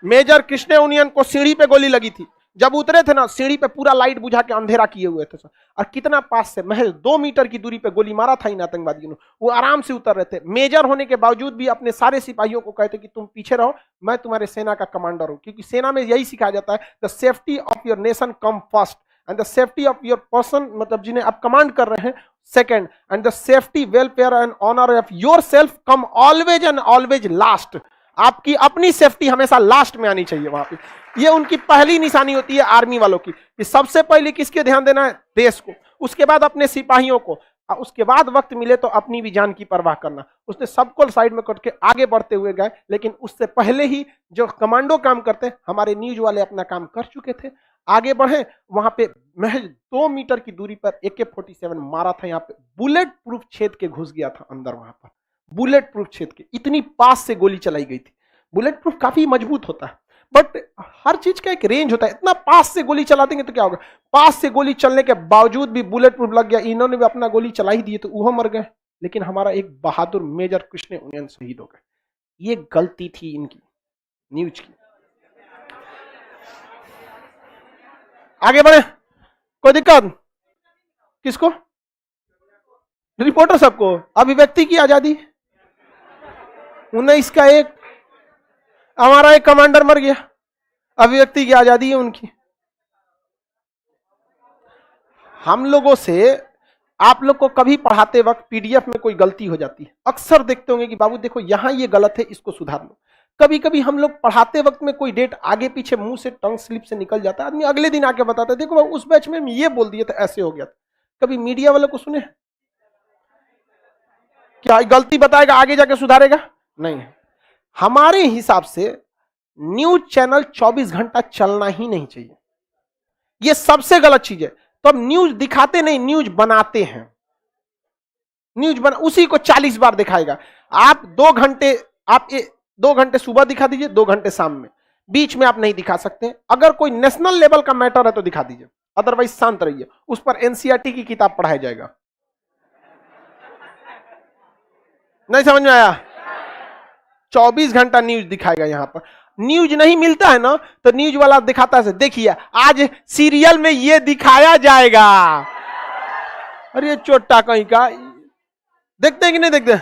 A: मेजर कृष्ण उनियन को सीढ़ी पे गोली लगी थी, जब उतरे थे ना सीढ़ी पे पूरा लाइट बुझा के अंधेरा किए हुए थे सब। और कितना पास से, महज 2 मीटर की दूरी पे गोली मारा था इन आतंकवादियों ने। वो आराम से उतर रहे थे, मेजर होने के बावजूद भी अपने सारे सिपाहियों को कहते कि तुम पीछे रहो, मैं तुम्हारे सेना का कमांडर हूं। क्योंकि सेना में यही सिखाया जाता है, the safety of your nation come first and the safety of your person, मतलब जिन्हें आप कमांड कर रहे हैं, second, and the safety welfare and honour of your self come always and always last. आपकी अपनी सेफ्टी हमेशा लास्ट में आनी चाहिए वहां पे। ये उनकी पहली निशानी होती है आर्मी वालों की, कि सबसे पहले किसके ध्यान देना है, देश को, उसके बाद अपने सिपाहियों को, और उसके बाद वक्त मिले तो अपनी भी जान की परवाह करना। उसने सबको साइड में कट के आगे बढ़ते हुए गए, लेकिन उससे पहले ही जो कमांडो काम करते, हमारे न्यूज वाले अपना काम कर चुके थे, आगे बढ़े। वहां पे महज 2 मीटर की दूरी पर AK-47 मारा था, यहाँ पे बुलेट प्रूफ छेद के घुस गया था अंदर, वहां पर बुलेट प्रूफ छेद के, इतनी पास से गोली चलाई गई थी। बुलेट प्रूफ काफी मजबूत होता है, बट हर चीज का एक रेंज होता है, इतना पास से गोली चला देंगे तो क्या होगा। पास से गोली चलने के बावजूद भी बुलेट प्रूफ लग गया, इन्होंने भी अपना गोली चला ही दी तो वो मर गए, लेकिन हमारा एक बहादुर मेजर कृष्ण उनियन शहीद हो गए। ये गलती थी इनकी न्यूज की। आगे बढ़े, कोई दिक्कत किसको, रिपोर्टर सबको, अभिव्यक्ति की आजादी। 19 का 1, हमारा एक कमांडर मर गया, अभिव्यक्ति की आजादी है उनकी। हम लोगों से आप लोग को कभी पढ़ाते वक्त पीडीएफ में कोई गलती हो जाती है, अक्सर देखते होंगे कि बाबू देखो यहां ये गलत है, इसको सुधार लो। कभी कभी हम लोग पढ़ाते वक्त में कोई डेट आगे पीछे मुंह से टंग स्लिप से निकल जाता है, आदमी अगले दिन आके बताता है देखो उस बैच में ये बोल दिया था, ऐसे हो गया था। कभी मीडिया वालों को सुने क्या गलती बताएगा आगे जाके सुधारेगा? नहीं। हमारे हिसाब से न्यूज चैनल 24 घंटा चलना ही नहीं चाहिए, यह सबसे गलत चीज है। तो अब न्यूज दिखाते नहीं, न्यूज बनाते हैं। न्यूज बना उसी को 40 बार दिखाएगा। आप 2 घंटे, आप 2 घंटे सुबह दिखा दीजिए, 2 घंटे शाम में, बीच में आप नहीं दिखा सकते। अगर कोई नेशनल लेवल का मैटर है तो दिखा दीजिए, अदरवाइज शांत रहिए। उस पर एनसीईआरटी की किताब पढ़ाया जाएगा। नहीं समझ में आया? 24 घंटा न्यूज दिखाएगा। यहां पर न्यूज नहीं मिलता है ना, तो न्यूज वाला दिखाता है, देखिए आज सीरियल में ये दिखाया जाएगा। अरे चोटा कहीं का, देखते हैं कि नहीं देखते?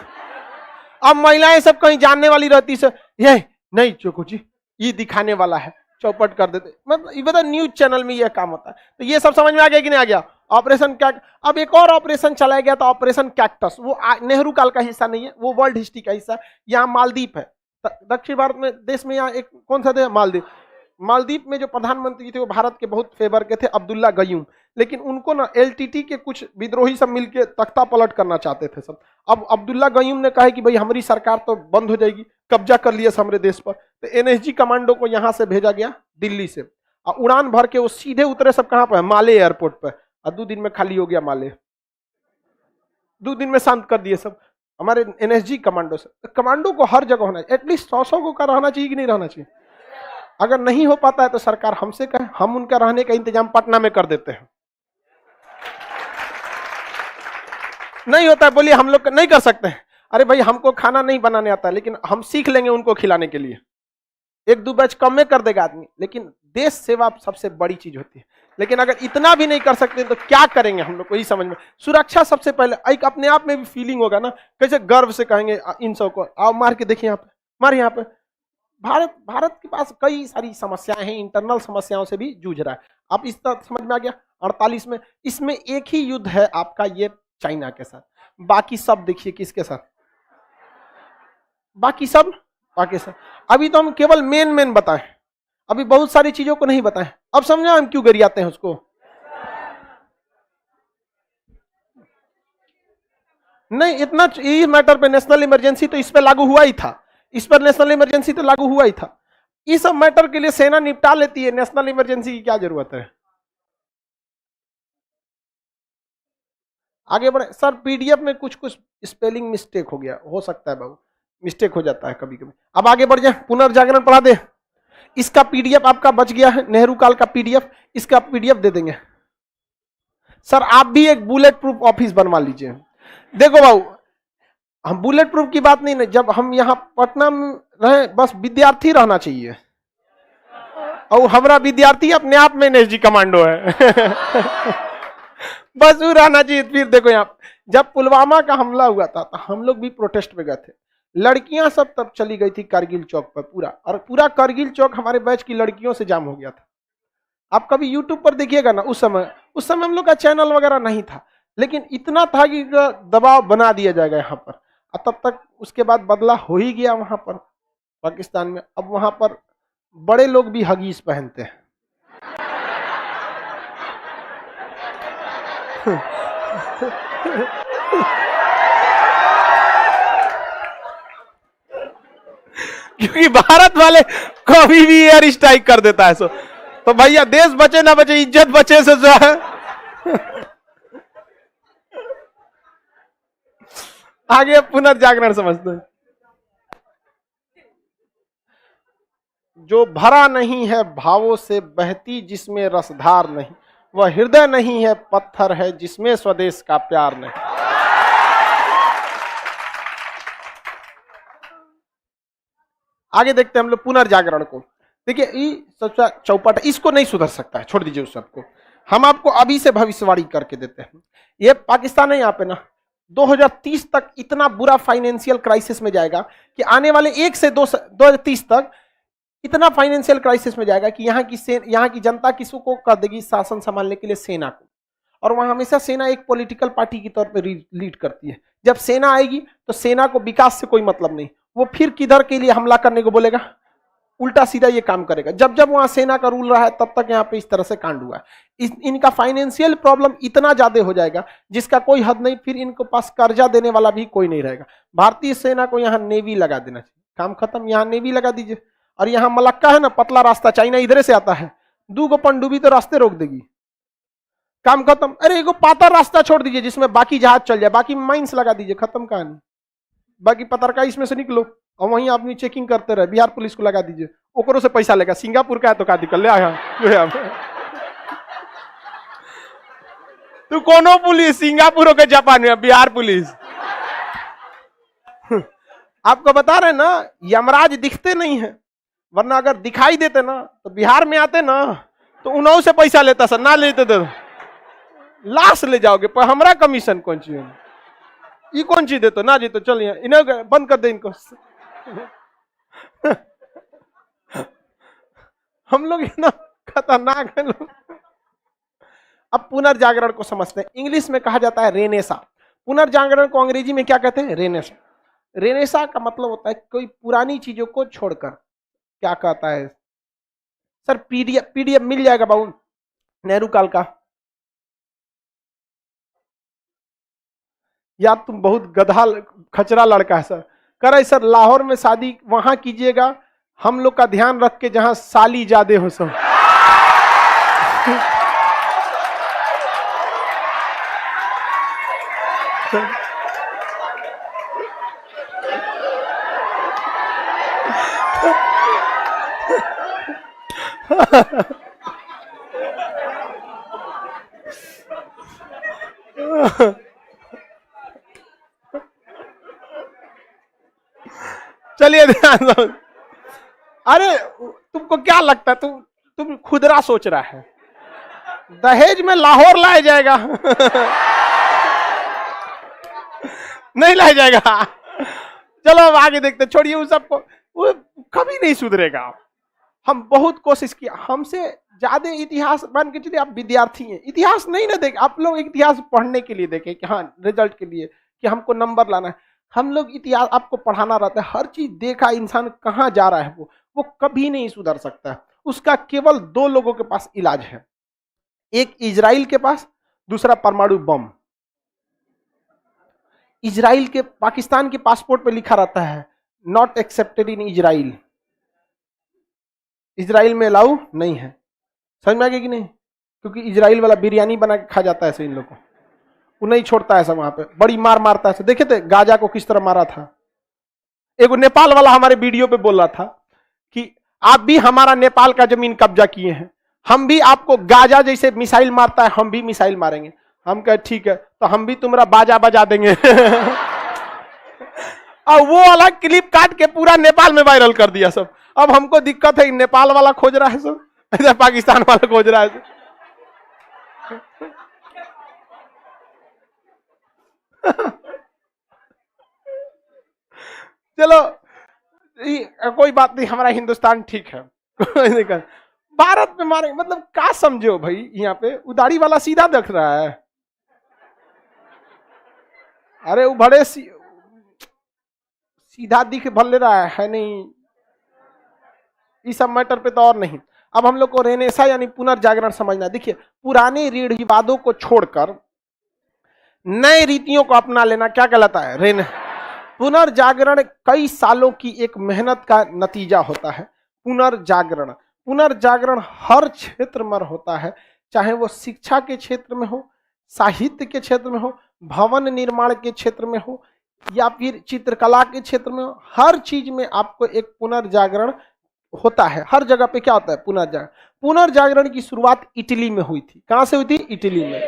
A: अब महिलाएं सब कहीं जानने वाली रहती से, ये नहीं चोको जी ये दिखाने वाला है, चौपट कर देते, मतलब ये बता न्यूज चैनल में ये काम होता है। तो ये सब समझ में आ गया कि नहीं आ गया? ऑपरेशन क्या, अब एक और ऑपरेशन चलाया गया था, ऑपरेशन कैक्टस। वो नेहरू काल का हिस्सा नहीं है, वो वर्ल्ड हिस्ट्री का हिस्सा है। यहाँ मालदीप है दक्षिण भारत में देश में, यहाँ एक कौन सा देश, मालदीप। मालदीप में जो प्रधानमंत्री थे वो भारत के बहुत फेवर के थे, अब्दुल्ला गयूम। लेकिन उनको ना एलटीटी के कुछ विद्रोही सब मिलके तख्ता पलट करना चाहते थे सब। अब अब्दुल्ला गयूम ने कहा कि भाई हमारी सरकार तो बंद हो जाएगी, कब्जा कर लिया हमारे देश पर। तो एनएसजी कमांडो को यहाँ से भेजा गया दिल्ली से, और उड़ान भर के वो सीधे उतरे सब कहाँ पर, माले एयरपोर्ट पर। और 2 दिन में खाली हो गया माले, 2 दिन में शांत कर दिए सब हमारे एनएसजी कमांडो से। कमांडो को हर जगह होना चाहिए, एटलीस्ट 100 को का रहना चाहिए कि नहीं रहना चाहिए? अगर नहीं हो पाता है तो सरकार हमसे कहे, हम उनका रहने का इंतजाम पटना में कर देते हैं। नहीं होता है बोलिए, हम लोग नहीं कर सकते हैं। अरे भाई हमको खाना नहीं बनाने आता है, लेकिन हम सीख लेंगे उनको खिलाने के लिए। 1-2 बैच कम में कर देगा आदमी, लेकिन देश सेवा सबसे बड़ी चीज होती है। लेकिन अगर इतना भी नहीं कर सकते तो क्या करेंगे हम लोग को, यही समझ में। सुरक्षा सबसे पहले, एक अपने आप में भी फीलिंग होगा ना, कैसे गर्व से कहेंगे इन सब को, आओ मार के देखिए यहाँ पे, मार यहाँ पे। भारत के पास कई सारी समस्याएं हैं, इंटरनल समस्याओं से भी जूझ रहा है। आप इस तरह समझ में आ गया। 48 में, इसमें एक ही युद्ध है आपका, ये चाइना के साथ। बाकी सब देखिए किसके साथ, बाकी सब पाकिस्तान। अभी तो हम केवल मेन बताएं, अभी बहुत सारी चीजों को नहीं बताएं। अब समझा हम क्यों गरियाते हैं उसको? नहीं, इतना इस मैटर पे नेशनल इमरजेंसी तो इस पे लागू हुआ ही था, इस पर नेशनल इमरजेंसी तो लागू हुआ ही था। इस सब मैटर के लिए सेना निपटा लेती है, नेशनल इमरजेंसी की क्या जरूरत है? आगे बढ़े सर। पीडीएफ में कुछ कुछ स्पेलिंग मिस्टेक हो गया, हो सकता है बाबू, मिस्टेक हो जाता है कभी कभी। अब आगे बढ़ जाए, पुनर्जागरण पढ़ा दे। इसका पीडीएफ आपका बच गया है, नेहरू काल का पीडीएफ, इसका पीडीएफ दे देंगे। सर आप भी एक बुलेट प्रूफ ऑफिस बनवा लीजिए। देखो बाबू, हम बुलेट प्रूफ की बात नहीं, जब हम यहाँ पटना में रहे, बस विद्यार्थी रहना चाहिए। और हमारा विद्यार्थी अपने आप में एनएसजी कमांडो है। बस वो रहना चाहिए। फिर देखो यहाँ जब पुलवामा का हमला हुआ था तो हम लोग भी प्रोटेस्ट में गए थे। लड़कियां सब तब चली गई थी कारगिल चौक पर पूरा, और पूरा कारगिल चौक हमारे बैच की लड़कियों से जाम हो गया था। आप कभी यूट्यूब पर देखिएगा ना, उस समय हम लोग का चैनल वगैरह नहीं था, लेकिन इतना था कि दबाव बना दिया जाएगा यहाँ पर। और तब तक उसके बाद बदला हो ही गया वहां पर पाकिस्तान में। अब वहां पर बड़े लोग भी हगीज पहनते हैं। क्योंकि भारत वाले कभी भी एयर स्ट्राइक कर देता है सो, तो भैया देश बचे ना बचे, इज्जत बचे से जो है। आगे पुनर्जागरण समझते हैं। जो भरा नहीं है भावों से बहती जिसमें रसधार नहीं, वह हृदय नहीं है पत्थर है जिसमें स्वदेश का प्यार नहीं। आगे देखते हैं हम लोग पुनर्जागरण को। देखिए ये सबसे चौपट, इसको नहीं सुधर सकता है, छोड़ दीजिए उस सबको। हम आपको अभी से भविष्यवाणी करके देते हैं। ये पाकिस्तान है यहाँ पे ना, 2030 तक इतना बुरा फाइनेंशियल क्राइसिस में जाएगा कि आने वाले 1 से 2030 तक इतना फाइनेंशियल क्राइसिस में जाएगा कि यहाँ की जनता किसको कर देगी शासन संभालने के लिए? सेना को। और वहां हमेशा सेना एक पॉलिटिकल पार्टी की तौर पे लीड करती है। जब सेना आएगी तो सेना को विकास से कोई मतलब नहीं, वो फिर किधर के लिए हमला करने को बोलेगा, उल्टा सीधा ये काम करेगा। जब जब वहां सेना का रूल रहा है तब तक यहाँ पे इस तरह से कांड हुआ है। इनका फाइनेंशियल प्रॉब्लम इतना ज्यादा हो जाएगा जिसका कोई हद नहीं, फिर इनको पास कर्जा देने वाला भी कोई नहीं रहेगा। भारतीय सेना को यहाँ नेवी लगा देना चाहिए, काम खत्म, यहाँ नेवी लगा दीजिए। और यहाँ मलक्का है ना, पतला रास्ता, चाइना इधर से आता है, 2 पनडुब्बी तो रास्ते रोक देगी, काम खत्म। अरे एगो पाता रास्ता छोड़ दीजिए जिसमें बाकी जहाज चल जाए, बाकी माइंस लगा दीजिए, खत्म कहानी। बाकी पत्रकार इसमें से निकलो और वहीं आदमी चेकिंग करते रहे। बिहार पुलिस को लगा दीजिए, ओकरों से पैसा लेगा, सिंगापुर का है तो का दिक्कत ले आया तू कोनो पुलिस, सिंगापुर के जापान में, बिहार पुलिस। आपको बता रहे ना, यमराज दिखते नहीं है, वरना अगर दिखाई देते ना तो बिहार में आते ना तो उन्हों से पैसा लेता सर, ना लेते तो लाश ले जाओगे, पर हमारा कमीशन कौन चीज, ये कौन चीज देते ना जी, तो चलिए इन्हें बंद कर दे इनको। हम लोग एकदम खतरनाक है लोग। अब पुनर्जागरण को समझते हैं। इंग्लिश में कहा जाता है रेनेसा। पुनर्जागरण को अंग्रेजी में क्या कहते हैं? रेनेसा। रेनेसा का मतलब होता है कोई पुरानी चीजों को छोड़कर। क्या कहता है सर? पीडीएफ, पीडीएफ मिल जाएगा बाबू नेहरू काल का। या तुम बहुत गधा खचरा लड़का है सर। कह रहे सर लाहौर में शादी वहां कीजिएगा, हम लोग का ध्यान रख के जहां साली ज्यादा हो सब। चलिए ध्यान दो। अरे तुमको क्या लगता है? तुम खुदरा सोच रहा है। दहेज में लाहौर लाया जाएगा? नहीं लाया जाएगा। चलो अब आगे देखते, छोड़िए उस सबको, वो कभी नहीं सुधरेगा। हम बहुत कोशिश किया, हमसे ज्यादा इतिहास मान के चलिए आप विद्यार्थी हैं, इतिहास नहीं ना देख, आप लोग इतिहास पढ़ने के लिए देखें कि हाँ रिजल्ट के लिए कि हमको नंबर लाना है। हम लोग इतिहास आपको पढ़ाना रहता है, हर चीज देखा इंसान कहाँ जा रहा है, वो कभी नहीं सुधर सकता है। उसका केवल दो लोगों के पास इलाज है, एक इजराइल के पास, दूसरा परमाणु बम। इजराइल के पाकिस्तान के पासपोर्ट पे लिखा रहता है not accepted in Israel, Israel में अलाउ नहीं है। समझ में आ गया कि नहीं? क्योंकि इजराइल वाला बिरयानी बना के खा जाता है ऐसे इन लोगों को, वो नहीं छोड़ता ऐसा, वहां पे बड़ी मार मारता है। देखे थे गाजा को किस तरह मारा था? एक नेपाल वाला हमारे वीडियो पे बोल रहा था कि आप भी हमारा नेपाल का जमीन कब्जा किए हैं, हम भी आपको गाजा जैसे मिसाइल मारता है हम भी मिसाइल मारेंगे। हम कहे ठीक है, तो हम भी तुम्हारा बाजा बजा देंगे। और वो वाला क्लिप काट के पूरा नेपाल में वायरल कर दिया सब। अब हमको दिक्कत है, नेपाल वाला खोज रहा है सब, इधर पाकिस्तान वाला खोज रहा है। चलो कोई बात नहीं, हमारा हिंदुस्तान ठीक है। भारत में मारे मतलब क्या समझो भाई, यहाँ पे उदारी वाला सीधा देख रहा है। अरे वो बड़े सीधा दिख भल ले रहा है नहीं, इस सब मैटर पे तो और नहीं। अब हम लोग को रेनेसा यानी पुनर्जागरण समझना। देखिए पुराने रूढ़िवादों को छोड़कर नए रीतियों को अपना लेना क्या कहलाता है? रेन पुनर्जागरण कई सालों की एक मेहनत का नतीजा होता है। पुनर्जागरण, पुनर्जागरण हर क्षेत्र में होता है, चाहे वो शिक्षा के क्षेत्र में हो, साहित्य के क्षेत्र में हो, भवन निर्माण के क्षेत्र में हो, या फिर चित्रकला के क्षेत्र में हो। हर चीज में आपको एक पुनर्जागरण होता है। हर जगह पे क्या होता है? पुनर्जागरण। पुनर्जागरण की शुरुआत इटली में हुई थी। कहां से हुई थी? इटली में।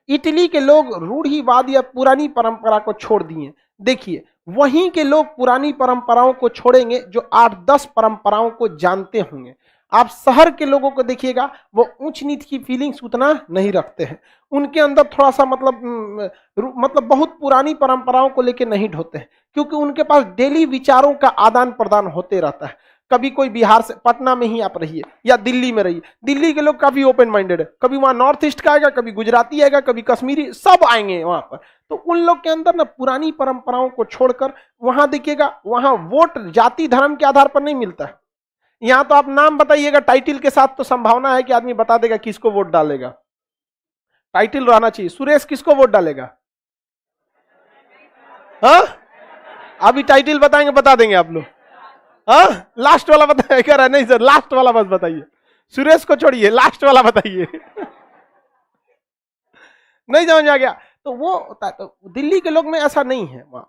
A: इटली के लोग रूढ़िवाद या पुरानी परंपरा को छोड़ दिए। देखिए वहीं के लोग पुरानी परंपराओं को छोड़ेंगे जो 8-10 परंपराओं को जानते होंगे। आप शहर के लोगों को देखिएगा, वो ऊंच नीच की फीलिंग्स उतना नहीं रखते हैं, उनके अंदर थोड़ा सा मतलब बहुत पुरानी परंपराओं को लेके नहीं ढोते हैं, क्योंकि उनके पास डेली विचारों का आदान प्रदान होते रहता है। कभी कोई बिहार से, पटना में ही आप रहिए या दिल्ली में रहिए, दिल्ली के लोग काफी ओपन माइंडेड है, कभी वहां नॉर्थ ईस्ट का आएगा, कभी गुजराती आएगा, कभी कश्मीरी, सब आएंगे वहां पर। तो उन लोग के अंदर ना पुरानी परंपराओं को छोड़कर, वहां देखिएगा वहां वोट जाति धर्म के आधार पर नहीं मिलता है। यहां तो आप नाम बताइएगा टाइटिल के साथ, तो संभावना है कि आदमी बता देगा किसको वोट डालेगा। टाइटिल रहना चाहिए। सुरेश किसको वोट डालेगा? हाँ अभी टाइटिल बताएंगे, बता देंगे आप लोग। हाँ लास्ट वाला बताइए। कह रहा है नहीं सर लास्ट वाला बस बताइए, सुरेश को छोड़िए, लास्ट वाला बताइए। नहीं समझ आ गया? तो वो होता है। तो दिल्ली के लोग में ऐसा नहीं है वहां।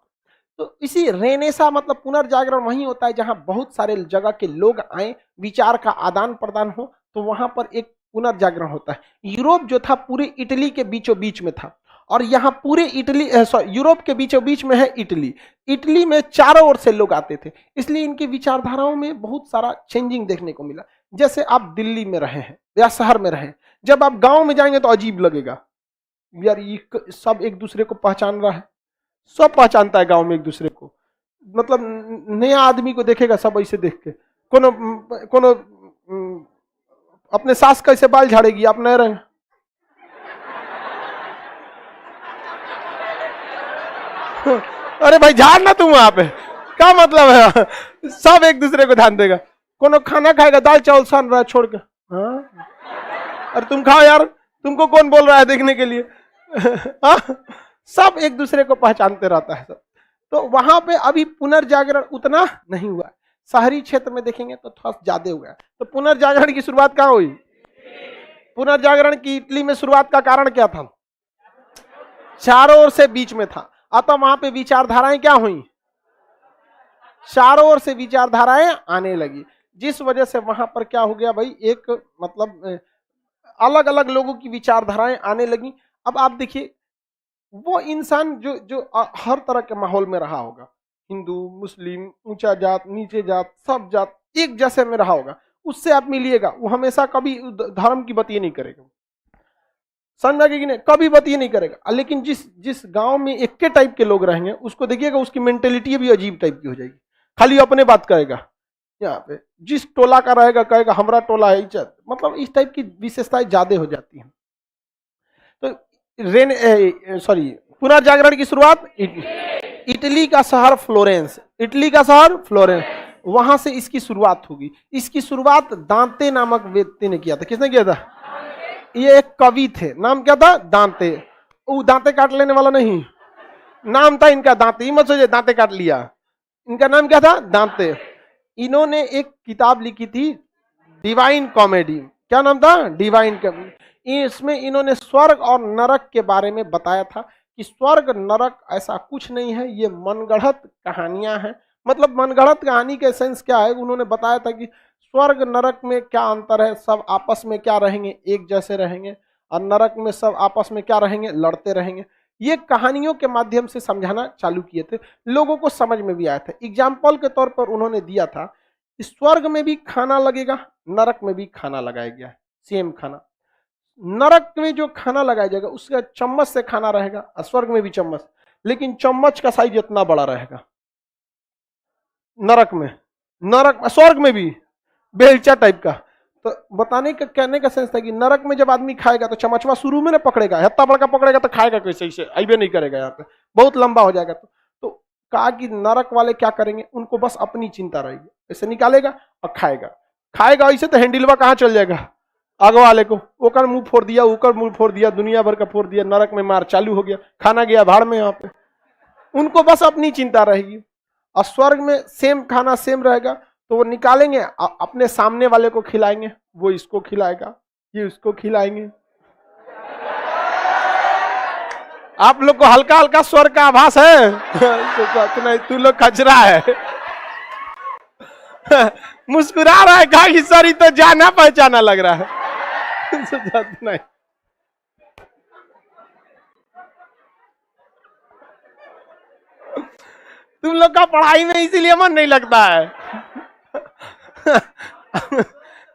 A: तो इसी रेनेसा मतलब पुनर्जागरण वही होता है जहां बहुत सारे जगह के लोग आए, विचार का आदान प्रदान हो, तो वहां पर एक पुनर्जागरण होता है। यूरोप जो था पूरे इटली के बीचों बीच में था, और यहाँ पूरे इटली यूरोप के बीचों बीच में है इटली। इटली में चारों ओर से लोग आते थे, इसलिए इनकी विचारधाराओं में बहुत सारा चेंजिंग देखने को मिला। जैसे आप दिल्ली में रहे हैं या शहर में रहे, जब आप गांव में जाएंगे तो अजीब लगेगा, यार ये सब एक दूसरे को पहचान रहा है, सब पहचानता है गांव में एक दूसरे को। मतलब नया आदमी को देखेगा सब ऐसे देख के, कोनो कोनो अपने सास कैसे बाल झाड़ेगी, आप नए रहे। अरे भाई झाड़ ना तुम वहां पे, क्या मतलब है, सब एक दूसरे को ध्यान देगा। कोनो खाना खाएगा, दाल चावल सान रहा है छोड़ के, हाँ अरे तुम खाओ यार, तुमको कौन बोल रहा है देखने के लिए। हाँ? सब एक दूसरे को पहचानते रहता है सब। तो वहां पे अभी पुनर्जागरण उतना नहीं हुआ। शहरी क्षेत्र में देखेंगे तो थोड़ा ज्यादा हुआ है। तो पुनर्जागरण की शुरुआत कहाँ हुई? पुनर्जागरण की इटली में शुरुआत का कारण क्या था? चारों ओर से बीच में था, अतः वहां पे विचारधाराएं क्या हुई? चारों ओर से विचारधाराएं आने लगी, जिस वजह से वहां पर क्या हो गया भाई, एक मतलब अलग अलग लोगों की विचारधाराएं आने लगी। अब आप देखिए, वो इंसान जो जो हर तरह के माहौल में रहा होगा, हिंदू मुस्लिम ऊंचा जात नीचे जात सब जात एक जैसे में रहा होगा, उससे आप मिलिएगा, वो हमेशा कभी धर्म की बात ये नहीं करेगा, समझा कि नहीं, कभी बात ये नहीं करेगा। लेकिन जिस गांव में एक के टाइप के लोग रहेंगे, उसको देखिएगा उसकी मेंटेलिटी भी अजीब टाइप की हो जाएगी, खाली अपने बात करेगा। यहाँ पे जिस टोला का रहेगा कहेगा हमारा टोला है, इज्जत, मतलब इस टाइप की विशेषताएं ज्यादा हो जाती हैं। तो पुनर्जागरण की शुरुआत इटली का शहर फ्लोरेंस, इटली का शहर फ्लोरेंस, वहां से इसकी शुरुआत होगी। इसकी शुरुआत दांते नामक व्यक्ति ने किया था। किसने किया था? ये एक कवि थे, नाम क्या था? दांते। वो दांते काट लेने वाला नहीं, नाम था इनका दांते, मत सोचिए दांते काट लिया, इनका नाम क्या था? दांते। इन्होंने एक किताब लिखी थी डिवाइन कॉमेडी। क्या नाम था? Divine comedy. इसमें इन्होंने स्वर्ग और नरक के बारे में बताया था कि स्वर्ग नरक ऐसा कुछ नहीं है, ये मनगढ़ंत कहानियां हैं। मतलब मनगढ़ंत कहानी के सेंस क्या है, उन्होंने बताया था कि स्वर्ग नरक में क्या अंतर है, सब आपस में क्या रहेंगे, एक जैसे रहेंगे, और नरक में सब आपस में क्या रहेंगे, लड़ते रहेंगे। ये कहानियों के माध्यम से समझाना चालू किए थे, लोगों को समझ में भी आया था। एग्जाम्पल के तौर पर उन्होंने दिया था कि स्वर्ग में भी खाना लगेगा, नरक में भी खाना लगाया गया है, सेम खाना। नरक में जो खाना लगाया जाएगा उसका चम्मच से खाना रहेगा, और स्वर्ग में भी चम्मच, लेकिन चम्मच का साइज इतना बड़ा रहेगा नरक में, स्वर्ग में भी बेलचा टाइप का। तो बताने का कहने का सेंस था कि नरक में जब आदमी खाएगा तो चमचवा शुरू में ना पकड़ेगा, इतना बड़का पकड़ेगा तो खाएगा कैसे, इसे आइबे नहीं करेगा, यहाँ पे बहुत लंबा हो जाएगा। तो कहा कि नरक वाले क्या करेंगे, उनको बस अपनी चिंता रहेगी, ऐसे निकालेगा और खाएगा ऐसे, तो हैंडलवा कहाँ चल जाएगा आगे वाले को, ओकर मुंह फोड़ दिया, ऊकर मुंह फोड़ दिया, दुनिया भर का फोड़ दिया, नरक में मार चालू हो गया, खाना गया भाड़ में। यहाँ पे उनको बस अपनी चिंता रहेगी। और स्वर्ग में सेम खाना सेम रहेगा, तो वो निकालेंगे अपने सामने वाले को खिलाएंगे, वो इसको खिलाएगा, ये उसको खिलाएंगे। आप लोग को हल्का हल्का स्वर्ग का आभास है? नहीं, तू लोग कचरा है। मुस्कुरा रहा है, कहा कि सर तो जाना पहचाना लग रहा है। नहीं, तुम लोग का पढ़ाई में इसीलिए मन नहीं लगता है।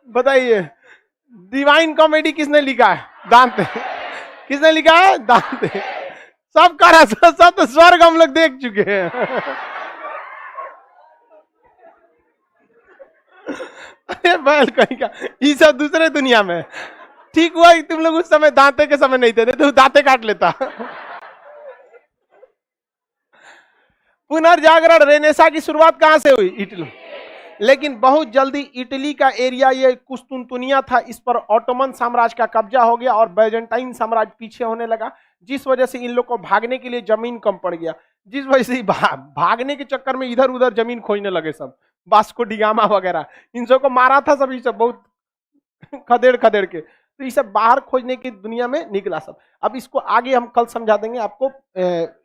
A: बताइए, डिवाइन कॉमेडी किसने लिखा है? दांते। किसने लिखा है? दांते। सब करा, सब तो स्वर्ग हम लोग देख चुके हैं। अरे बैल कहीं का, ये सब दूसरे दुनिया में। ठीक हुआ तुम लोग उस समय दांते के समय नहीं थे, तो दांते काट लेता। पुनर्जागरण रेनेसा की शुरुआत कहां से हुई? इटली। लेकिन बहुत जल्दी इटली का एरिया, ये कुस्तुनतुनिया था, इस पर ऑटोमन साम्राज्य का कब्जा हो गया और बैजेंटाइन साम्राज्य पीछे होने लगा, जिस वजह से इन लोग को भागने के लिए जमीन कम पड़ गया, जिस वजह से भागने के चक्कर में इधर उधर जमीन खोजने लगे सब, वास्को डिगामा वगैरह, इन सबको मारा था सब, सब बहुत खदेड़ खदेड़ के, तो ये सब बाहर खोजने की दुनिया में निकला सब। अब इसको आगे हम कल समझा देंगे आपको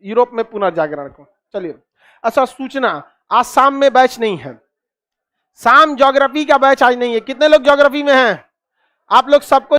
A: यूरोप में पुनर्जागरण को। चलिए, अच्छा सूचना, आज शाम में बैच नहीं है, शाम ज्योग्राफी का बैच आज नहीं है। कितने लोग ज्योग्राफी में हैं? आप लोग सबको